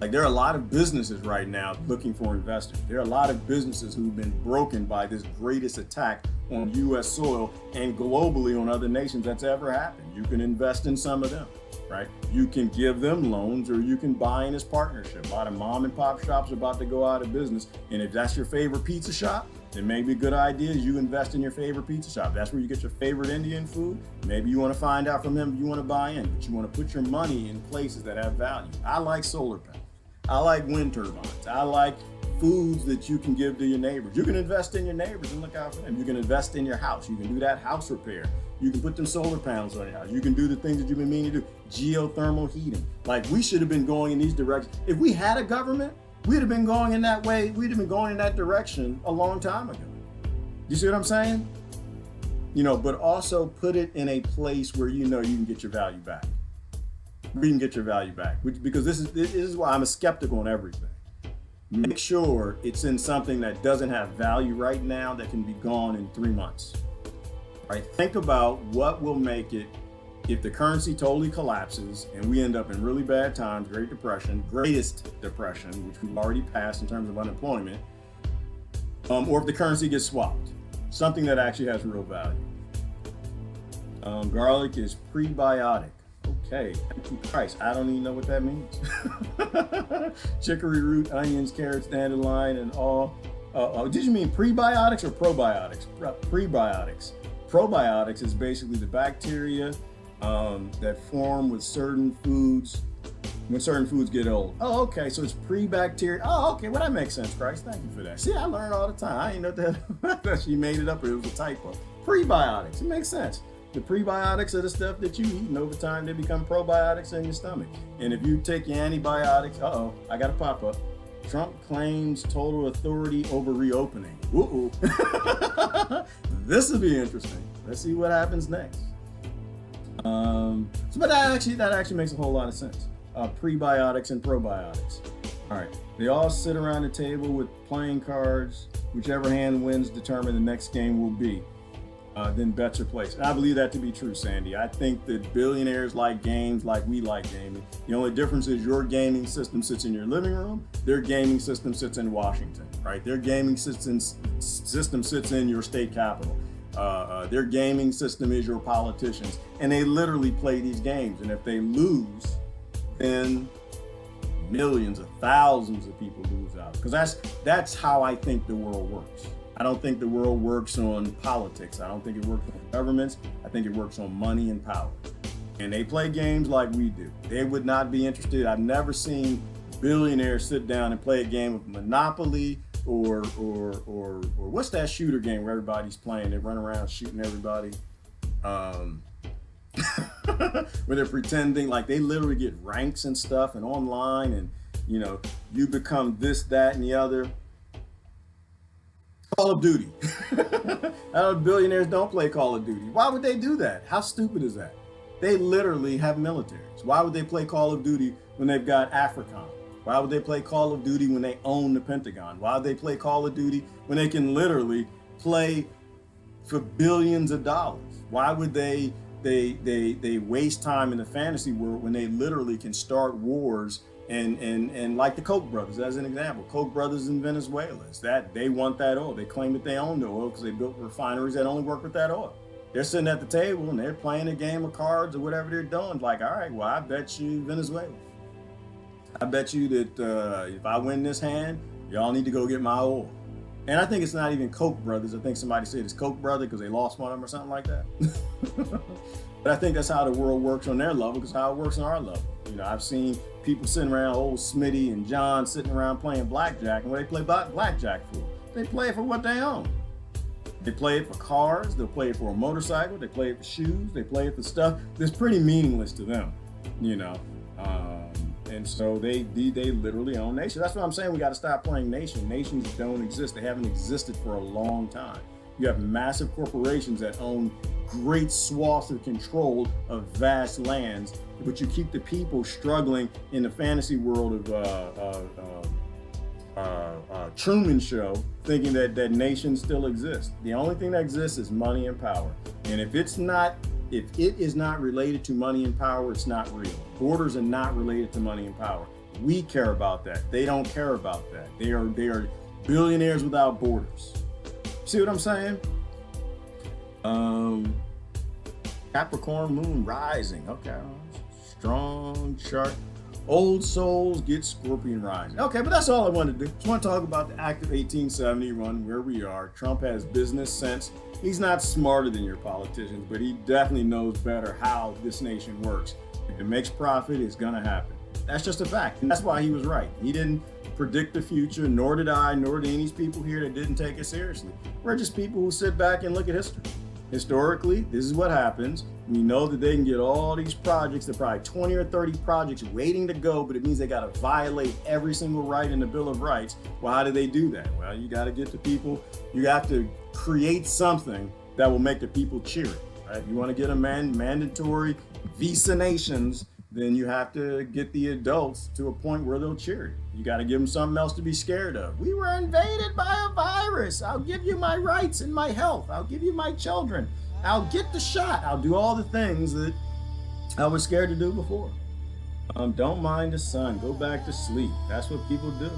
Like there are a lot of businesses right now looking for investors. There are a lot of businesses who've been broken by this greatest attack on U.S. soil and globally on other nations that's ever happened. You can invest in some of them, right? You can give them loans or you can buy in as partnership. A lot of mom and pop shops are about to go out of business. And if that's your favorite pizza shop, then maybe a good idea is you invest in your favorite pizza shop. That's where you get your favorite Indian food. Maybe you want to find out from them if you want to buy in, but you want to put your money in places that have value. I like solar panels. I like wind turbines. I like foods that you can give to your neighbors. You can invest in your neighbors and look out for them. You can invest in your house. You can do that house repair. You can put them solar panels on your house. You can do the things that you've been meaning to do. Geothermal heating. Like we should have been going in these directions. If we had a government, we'd have been going in that way. We'd have been going in that direction a long time ago. You see what I'm saying? You know, but also put it in a place where you know you can get your value back. We can get your value back, because this is why I'm a skeptic on everything. Make sure it's in something that doesn't have value right now that can be gone in 3 months. Right? Think about what will make it if the currency totally collapses and we end up in really bad times, Great Depression, greatest depression, which we've already passed in terms of unemployment, or if the currency gets swapped, something that actually has real value. Garlic is prebiotic. Okay, thank you Christ. I don't even know what that means. Chicory root, onions, carrots, dandelion, and all. Did you mean prebiotics or probiotics? Prebiotics. Probiotics is basically the bacteria that form with certain foods when certain foods get old. Oh, okay, so it's pre-bacteria. Oh, okay, well that makes sense, Christ. Thank you for that. See, I learn all the time. I ain't know that she made it up or it was a typo. Prebiotics, it makes sense. The prebiotics are the stuff that you eat, and over time they become probiotics in your stomach. And if you take your antibiotics, I got a pop-up. Trump claims total authority over reopening. Ooh. This will be interesting. Let's see what happens next. But that actually makes a whole lot of sense. Prebiotics and probiotics. All right, they all sit around the table with playing cards. Whichever hand wins determine the next game will be. Then bets are placed. And I believe that to be true, Sandy. I think that billionaires like games like we like gaming. The only difference is your gaming system sits in your living room. Their gaming system sits in Washington, right? Their gaming system sits in your state capitol. Their gaming system is your politicians. And they literally play these games. And if they lose, then millions of thousands of people lose out. Because that's how I think the world works. I don't think the world works on politics. I don't think it works on governments. I think it works on money and power. And they play games like we do. They would not be interested. I've never seen billionaires sit down and play a game of Monopoly or what's that shooter game where everybody's playing? They run around shooting everybody. Where they're pretending like they literally get ranks and stuff and online and, you know, you become this, that, and the other. Call of Duty. Billionaires don't play Call of Duty. Why would they do that? How stupid is that? They literally have militaries. Why would they play Call of Duty when they've got AFRICOM? Why would they play Call of Duty when they own the Pentagon? Why would they play Call of Duty when they can literally play for billions of dollars? Why would they waste time in the fantasy world when they literally can start wars and like the Koch brothers, as an example, Koch brothers in Venezuela, is that they want that oil. They claim that they own the oil because they built refineries that only work with that oil. They're sitting at the table and they're playing a game of cards or whatever they're doing. Like, all right, well, I bet you Venezuela. I bet you that if I win this hand, y'all need to go get my oil. And I think it's not even Koch brothers. I think somebody said it's Koch brother because they lost one of them or something like that. But I think that's how the world works on their level, because how it works on our level. You know, I've seen people sitting around, old Smitty and John sitting around playing blackjack. And what they play blackjack for? They play it for what they own. They play it for cars. They'll play it for a motorcycle. They play it for shoes. They play it for stuff that's pretty meaningless to them, you know. And so they literally own nations. That's what I'm saying. We got to stop playing nation. Nations don't exist. They haven't existed for a long time. You have massive corporations that own great swaths of control of vast lands, but you keep the people struggling in the fantasy world of Truman Show, thinking that nations still exist. The only thing that exists is money and power. And if it's not If it is not related to money and power, it's not real. Borders are not related to money and power. We care about that. They don't care about that. They are billionaires without borders. See what I'm saying? Capricorn moon rising. Okay. Strong chart. Old souls get Scorpion rising. Okay, but that's all I wanted to do. Just want to talk about the active 1870 run, where we are. Trump has business sense. He's not smarter than your politicians, but he definitely knows better how this nation works. If it makes profit, it's gonna happen. That's just a fact. And that's why he was right. He didn't predict the future, nor did I, nor did any people here that didn't take it seriously. We're just people who sit back and look at history. Historically, this is what happens. We know that they can get all these projects, there are probably 20 or 30 projects waiting to go, but it means they got to violate every single right in the Bill of Rights. Well, how do they do that? Well, you got to get the people, you have to create something that will make the people cheer it. Right? If you want to get a mandatory visa nations, then you have to get the adults to a point where they'll cheer it. You got to give them something else to be scared of. We were invaded by a virus. I'll give you my rights and my health. I'll give you my children. I'll get the shot. I'll do all the things that I was scared to do before. Don't mind the sun. Go back to sleep. That's what people do.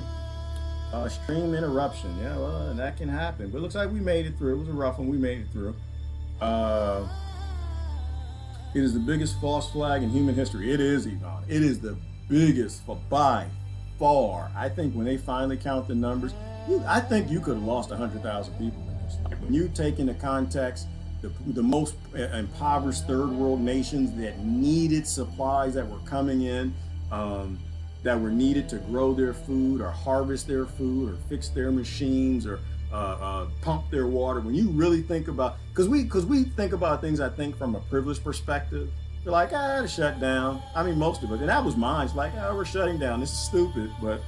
Stream interruption. Yeah, well, that can happen. But it looks like we made it through. It was a rough one. We made it through. It is the biggest false flag in human history. It is, Yvonne. It is the biggest by far. I think when they finally count the numbers, I think you could have lost 100,000 people in this. Like when you take into context the most impoverished third world nations that needed supplies that were coming in, that were needed to grow their food or harvest their food or fix their machines or pump their water. When you really think about, because we think about things, I think, from a privileged perspective. They're like, shut down. I mean, most of it, and that was mine. It's like, we're shutting down. This is stupid, but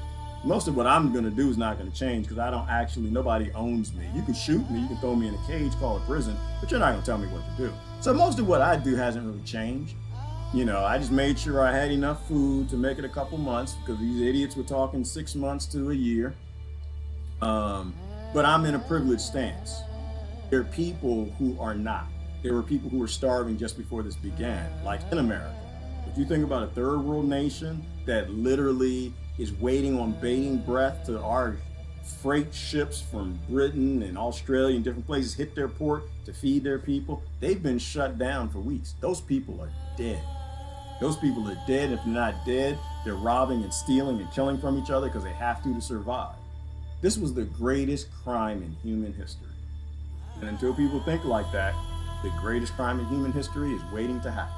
most of what I'm going to do is not going to change because I don't actually, nobody owns me. You can shoot me, you can throw me in a cage, call it prison, but you're not going to tell me what to do. So most of what I do hasn't really changed. You know, I just made sure I had enough food to make it a couple months because these idiots were talking 6 months to a year. But I'm in a privileged stance. There are people who are not. There were people who were starving just before this began, like in America. If you think about a third world nation that literally is waiting on bating breath to our freight ships from Britain and Australia and different places hit their port to feed their people, they've been shut down for weeks. Those people are dead. Those people are dead. If they're not dead, they're robbing and stealing and killing from each other because they have to survive. This was the greatest crime in human history. And until people think like that, the greatest crime in human history is waiting to happen.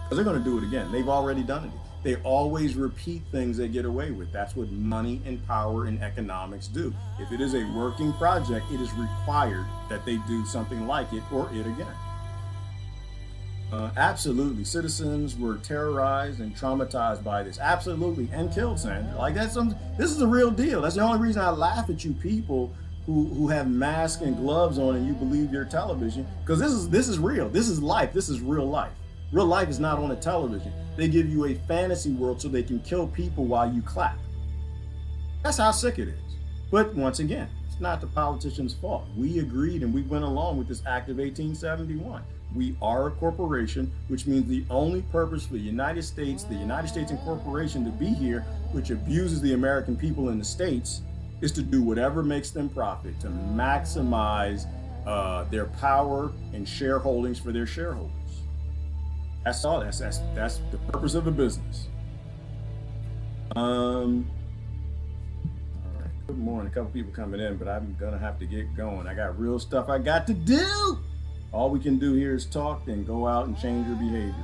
Because they're going to do it again. They've already done it. They always repeat things they get away with. That's what money and power and economics do. If it is a working project, it is required that they do something like it or it again. Absolutely. Citizens were terrorized and traumatized by this. Absolutely. And killed, Sandra. Like this is a real deal. That's the only reason I laugh at you people who have masks and gloves on and you believe your television. Because this is real. This is life. This is real life. Real life is not on a television. They give you a fantasy world so they can kill people while you clap. That's how sick it is. But once again, it's not the politicians' fault. We agreed and we went along with this Act of 1871. We are a corporation, which means the only purpose for the United States Incorporation to be here, which abuses the American people in the States, is to do whatever makes them profit, to maximize their power and shareholdings for their shareholders. That's all. That's the purpose of a business. All right. Good morning. A couple people coming in, but I'm gonna have to get going. I got real stuff I got to do. All we can do here is talk and go out and change your behavior.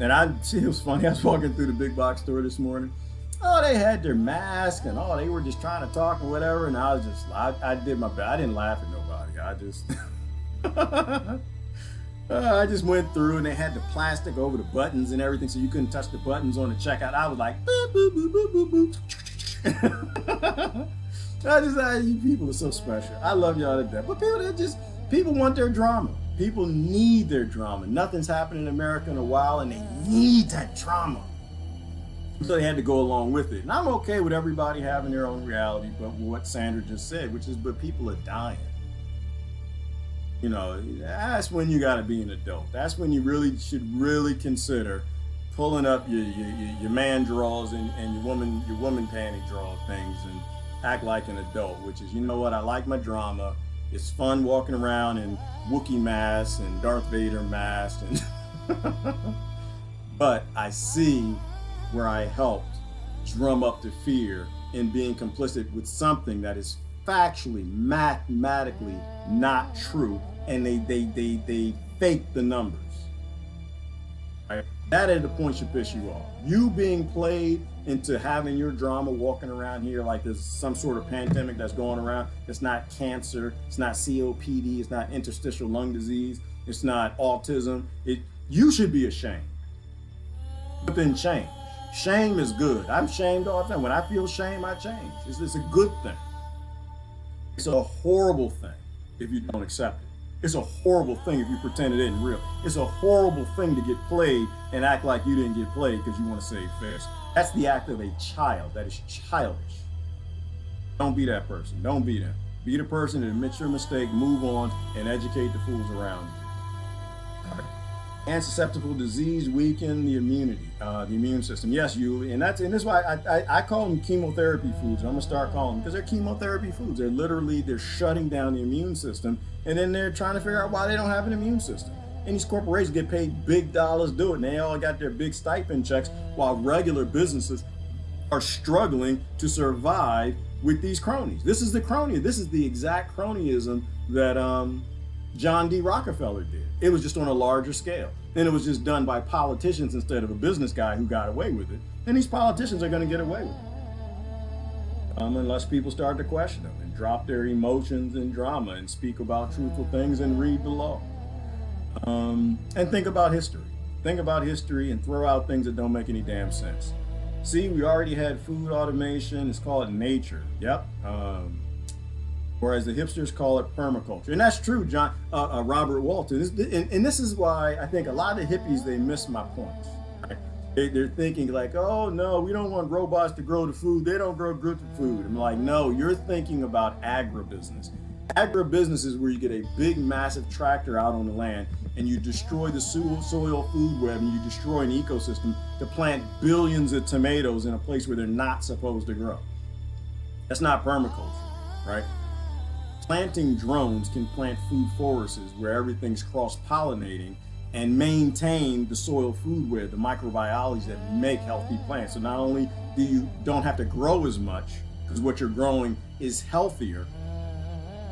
It was funny. I was walking through the big box store this morning. Oh, they had their mask and they were just trying to talk and whatever. And I was just, I did my best. I didn't laugh at nobody. I just, I just went through and they had the plastic over the buttons and everything, so you couldn't touch the buttons on the checkout. I was like, boop, boop, boop, boop, boop, boop. You people are so special. I love y'all to death. But people want their drama. People need their drama. Nothing's happened in America in a while and they need that drama. So they had to go along with it. And I'm okay with everybody having their own reality, but what Sandra just said, which is, but people are dying. You know, that's when you got to be an adult. That's when you really should really consider pulling up your man drawers and your woman panty drawer things and act like an adult, which is, you know what, I like my drama. It's fun walking around in Wookiee masks and Darth Vader masks, and but I see where I helped drum up the fear in being complicit with something that is factually, mathematically not true, and they fake the numbers. Right? That at the point should piss you off. You being played into having your drama walking around here like there's some sort of pandemic that's going around. It's not cancer, it's not COPD, it's not interstitial lung disease, it's not autism. You should be ashamed. But then change. Shame is good. I'm shamed all the time. When I feel shame, I change. It's a good thing. It's a horrible thing if you don't accept it. It's a horrible thing if you pretend it isn't real. It's a horrible thing to get played and act like you didn't get played because you want to save face. That's the act of a child. That is childish. Don't be that person. Don't be them. Be the person that admits your mistake, move on, and educate the fools around you. And susceptible disease weaken the immunity, the immune system. Yes, and this is why I call them chemotherapy foods. I'm gonna start calling them because they're chemotherapy foods. They're shutting down the immune system, and then they're trying to figure out why they don't have an immune system. And these corporations get paid big dollars to do it, and they all got their big stipend checks, while regular businesses are struggling to survive with these cronies. This is the crony. This is the exact cronyism that John D. Rockefeller did. It was just on a larger scale. And it was just done by politicians instead of a business guy who got away with it. And these politicians are going to get away with it. Unless people start to question them and drop their emotions and drama and speak about truthful things and read the law. And think about history. Think about history and throw out things that don't make any damn sense. See, we already had food automation. It's called nature. Yep. Whereas the hipsters call it permaculture. And that's true, Robert Walton. And this is why I think a lot of the hippies, they miss my points. Right? They're thinking like, oh no, we don't want robots to grow the food. They don't grow good food. I'm like, no, you're thinking about agribusiness. Agribusiness is where you get a big, massive tractor out on the land and you destroy the soil food web and you destroy an ecosystem to plant billions of tomatoes in a place where they're not supposed to grow. That's not permaculture, right? Planting drones can plant food forests where everything's cross-pollinating and maintain the soil food web, the microbiology that make healthy plants. So not only do you don't have to grow as much because what you're growing is healthier,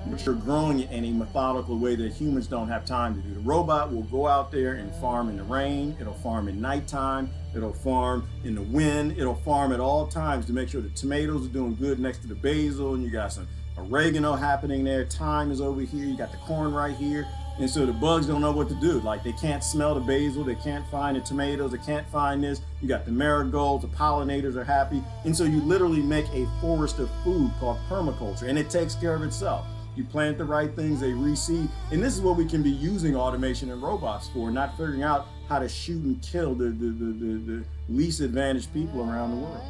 but you're growing it in a methodical way that humans don't have time to do. The robot will go out there and farm in the rain, it'll farm at nighttime, it'll farm in the wind, it'll farm at all times to make sure the tomatoes are doing good next to the basil, and you got some oregano happening there, thyme is over here, you got the corn right here, and so the bugs don't know what to do. Like they can't smell the basil, they can't find the tomatoes, they can't find this, you got the marigolds, the pollinators are happy, and so you literally make a forest of food called permaculture, and it takes care of itself. You plant the right things, they reseed, and this is what we can be using automation and robots for, not figuring out how to shoot and kill the least advantaged people around the world.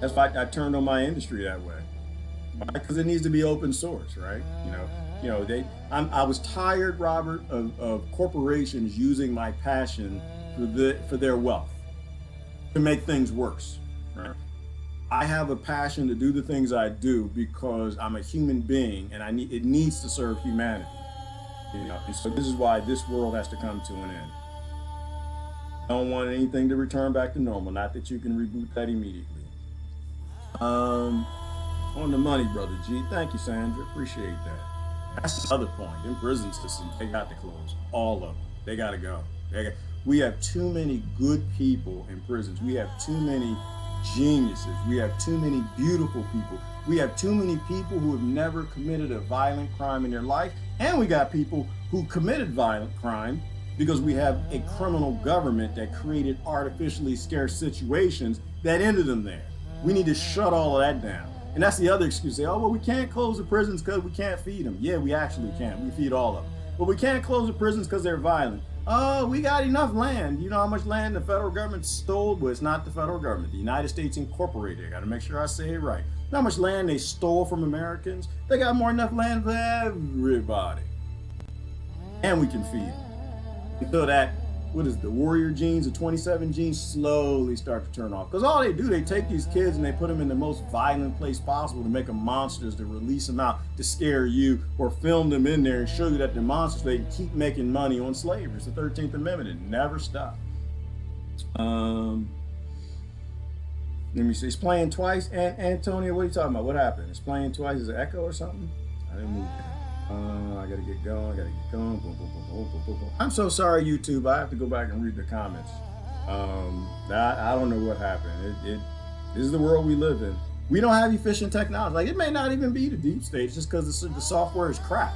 That's why I turned on my industry that way. Because it needs to be open source, right? I was tired, Robert, of corporations using my passion for their wealth to make things worse, right? I have a passion to do the things I do because I'm a human being and it needs to serve humanity. And so this is why this world has to come to an end. I don't want anything to return back to normal, not that you can reboot that immediately. On the money, Brother G. Thank you, Sandra. Appreciate that. That's the other point. In prison systems, they got to close. All of them. They got to go. We have too many good people in prisons. We have too many geniuses. We have too many beautiful people. We have too many people who have never committed a violent crime in their life. And we got people who committed violent crime because we have a criminal government that created artificially scarce situations that ended them there. We need to shut all of that down. And that's the other excuse. Say, oh, well, we can't close the prisons because we can't feed them. Yeah, we actually can. We feed all of them. But we can't close the prisons because they're violent. Oh, we got enough land. You know how much land the federal government stole? Well, it's not the federal government. The United States Incorporated. I got to make sure I say it right. You know how much land they stole from Americans? They got more than enough land for everybody. and we can feed them. Until that, what is it, the warrior genes, the 27 genes slowly start to turn off. Because all they do, they take these kids and they put them in the most violent place possible to make them monsters, to release them out, to scare you, or film them in there and show you that they're monsters. They keep making money on slavery. It's the 13th Amendment. It never stopped. Let me see. It's playing twice. Antonio, what are you talking about? What happened? It's playing twice. Is it echo or something? I didn't move. I gotta get going. I gotta get going. Boom, boom, boom, boom, boom, boom, boom. I'm so sorry, YouTube. I have to go back and read the comments. I don't know what happened. This is the world we live in. We don't have efficient technology. Like, it may not even be the deep state just because the software is crap.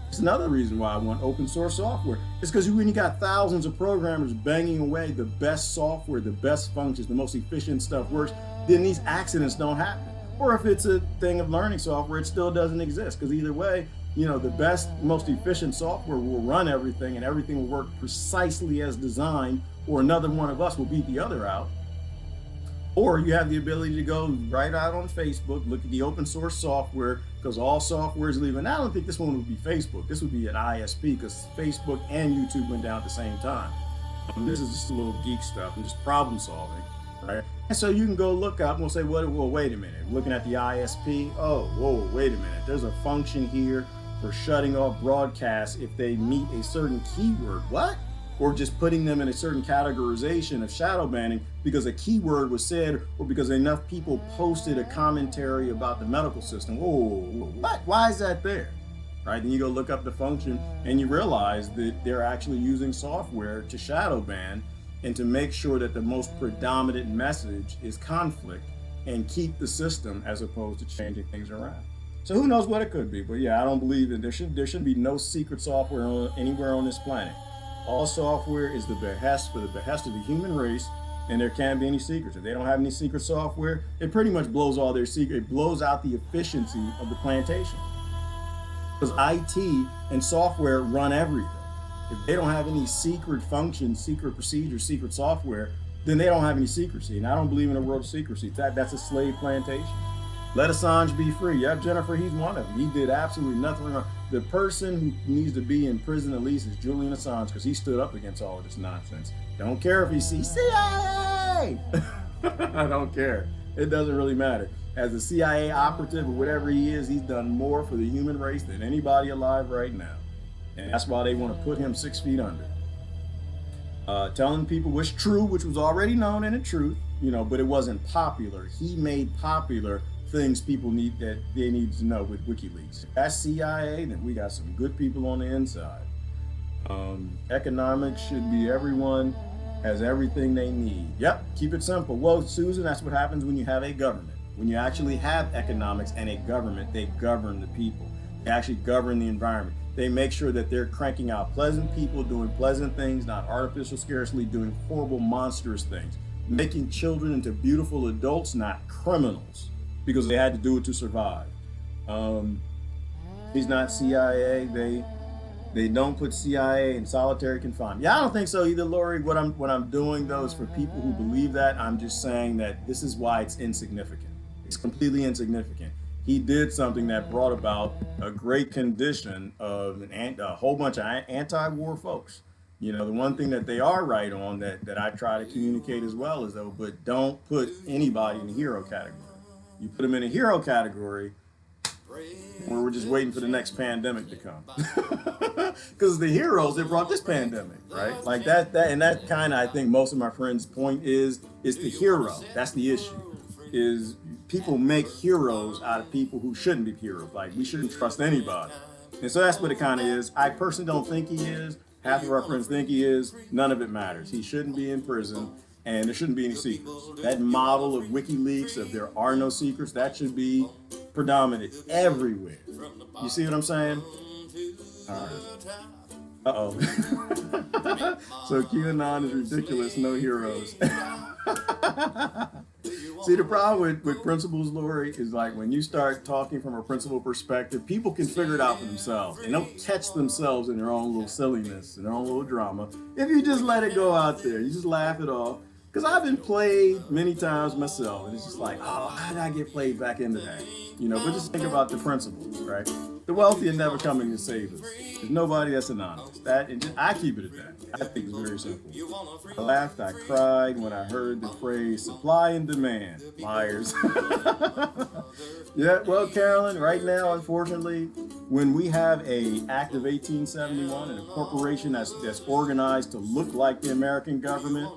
It's another reason why I want open source software. It's because when you got thousands of programmers banging away the best software, the best functions, the most efficient stuff works, then these accidents don't happen. Or if it's a thing of learning software, it still doesn't exist. Because either way, you know, the best, most efficient software will run everything and everything will work precisely as designed, or another one of us will beat the other out. Or you have the ability to go right out on Facebook, look at the open source software, because all software is leaving. I don't think this one would be Facebook. This would be an ISP, because Facebook and YouTube went down at the same time. This is just a little geek stuff and just problem solving, right? And so you can go look up and we'll say, well, wait a minute. Looking at the ISP, oh, whoa, wait a minute. There's a function here for shutting off broadcasts if they meet a certain keyword. What? Or just putting them in a certain categorization of shadow banning because a keyword was said, or because enough people posted a commentary about the medical system. Whoa, what? Why is that there? Right? Then you go look up the function and you realize that they're actually using software to shadow ban and to make sure that the most predominant message is conflict and keep the system as opposed to changing things around. So who knows what it could be? But yeah, I don't believe that there should be no secret software anywhere on this planet. All software is the behest of the human race, and there can't be any secrets. If they don't have any secret software, it pretty much blows all their secret. It blows out the efficiency of the plantation. Because IT and software run everything. If they don't have any secret functions, secret procedures, secret software, then they don't have any secrecy. And I don't believe in a world of secrecy. That's a slave plantation. Let Assange be free. Yep, Jennifer, he's one of them. He did absolutely nothing wrong. The person who needs to be in prison at least is Julian Assange, because he stood up against all of this nonsense. Don't care if he sees CIA. I don't care. It doesn't really matter. As a CIA operative or whatever he is, he's done more for the human race than anybody alive right now. And that's why they want to put him 6 feet under. Telling people what's true, which was already known and the truth, you know, but it wasn't popular. He made popular things people need to know with WikiLeaks. If that's CIA, then we got some good people on the inside. Economics should be everyone has everything they need. Yep, keep it simple. Well, Susan, that's what happens when you have a government. When you actually have economics and a government, they govern the people. They actually govern the environment. They make sure that they're cranking out pleasant people doing pleasant things, not artificial scarcity, doing horrible, monstrous things. Making children into beautiful adults, not criminals, because they had to do it to survive. He's not CIA. They don't put CIA in solitary confinement. Yeah, I don't think so either, Lori. What I'm doing though is for people who believe that, I'm just saying that this is why it's insignificant. It's completely insignificant. He did something that brought about a great condition of a whole bunch of anti-war folks. You know, the one thing that they are right on that I try to communicate as well is though, but don't put anybody in the hero category. You put them in a hero category, where we're just waiting for the next pandemic to come. Because the heroes that brought this pandemic, right? Like that kind of, I think most of my friends' point is the hero. That's the issue. Is people make heroes out of people who shouldn't be heroes. Like, we shouldn't trust anybody. And so that's what it kind of is. I personally don't think he is. Half of our friends think he is. None of it matters. He shouldn't be in prison, and there shouldn't be any secrets. That model of WikiLeaks, of there are no secrets, that should be predominant everywhere. You see what I'm saying? All right. Uh-oh. So QAnon is ridiculous, no heroes. See, the problem with principles, Lori, is like when you start talking from a principle perspective, people can figure it out for themselves. And they'll catch themselves in their own little silliness, in their own little drama. If you just let it go out there, you just laugh it off. Because I've been played many times myself. And it's just like, oh, how did I get played back into that? You know, but just think about the principles, right? The wealthy are never coming to save us. There's nobody that's anonymous. That and just, I keep it at that. I think it's very simple. I laughed, I cried when I heard the phrase supply and demand. Liars. Yeah, well, Carolyn, right now, unfortunately, when we have a Act of 1871 and a corporation that's organized to look like the American government,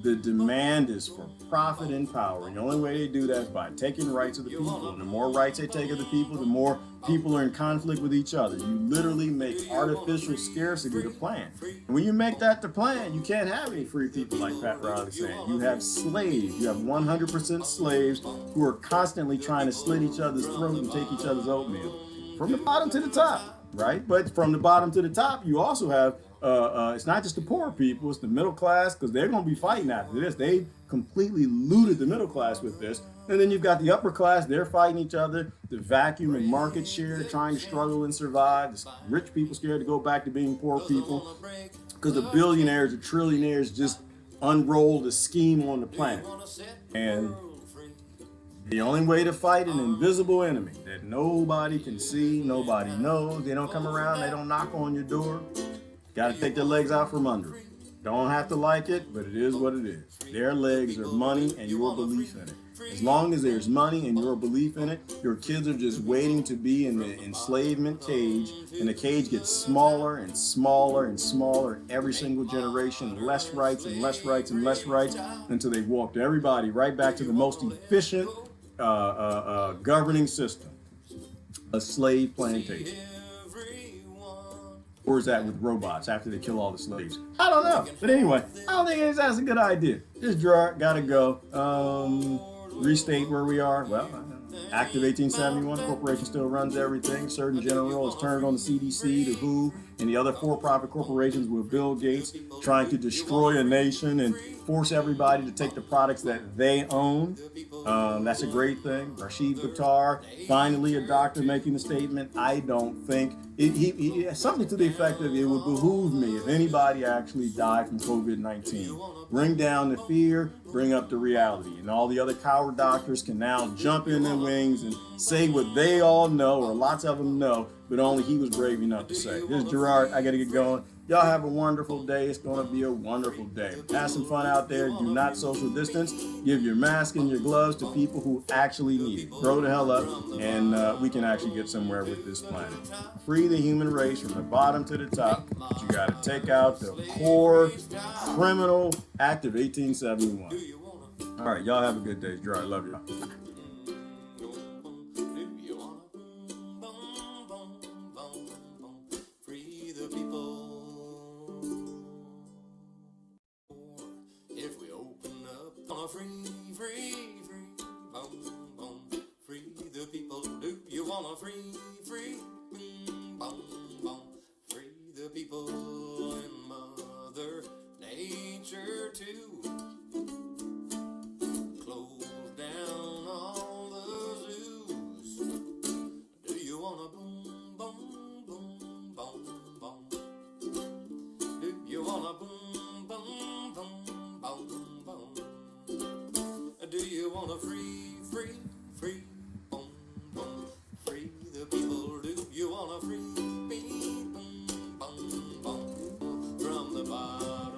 the demand is for profit and power. And the only way they do that is by taking rights of the people. And the more rights they take of the people, the more people are in conflict with each other. You literally make artificial scarcity the plan. And when you make that the plan, you can't have any free people like Pat Riley saying. You have slaves. You have 100% slaves who are constantly trying to slit each other's throat and take each other's oatmeal. From the bottom to the top, right? But from the bottom to the top, you also have it's not just the poor people, it's the middle class, because they're going to be fighting after this. They completely looted the middle class with this. And then you've got the upper class, they're fighting each other, the vacuum and market share, trying to struggle and survive. The rich people scared to go back to being poor people because the billionaires, the trillionaires just unrolled a scheme on the planet. And the only way to fight an invisible enemy that nobody can see, nobody knows, they don't come around, they don't knock on your door. Got to take their legs out from under it. Don't have to like it, but it is what it is. Their legs are money and your belief in it. As long as there's money and your belief in it, your kids are just waiting to be in the enslavement cage, and the cage gets smaller and smaller and smaller every single generation, less rights and less rights and less rights, until they walked everybody right back to the most efficient governing system, a slave plantation. Or is that with robots after they kill all the slaves? I don't know. But anyway, I don't think that's a good idea. This Gerard gotta go. Restate where we are. Well, Act of 1871, corporation still runs everything. Surgeon General has turned on the CDC, the WHO, and the other for-profit corporations with Bill Gates trying to destroy a nation and force everybody to take the products that they own. That's a great thing. Rashid Buttar, finally a doctor making a statement. I don't think, he something to the effect of, it would behoove me if anybody actually died from COVID-19. Bring down the fear, bring up the reality. And all the other coward doctors can now jump in their wings and say what they all know, or lots of them know, but only he was brave enough to say. This is Gerard. I got to get going. Y'all have a wonderful day. It's going to be a wonderful day. Have some fun out there. Do not social distance. Give your mask and your gloves to people who actually need it. Grow the hell up, and we can actually get somewhere with this planet. Free the human race from the bottom to the top. But you got to take out the core criminal Act of 1871. All right, y'all have a good day. Gerard, love y'all. Free, boom, boom, free the people and Mother Nature too. Close down all the zoos. Do you wanna boom, boom, boom, boom, boom? Do you wanna boom, boom, boom, boom, boom? Do you wanna free, free, free? Free, boom, boom, boom, from the bottom.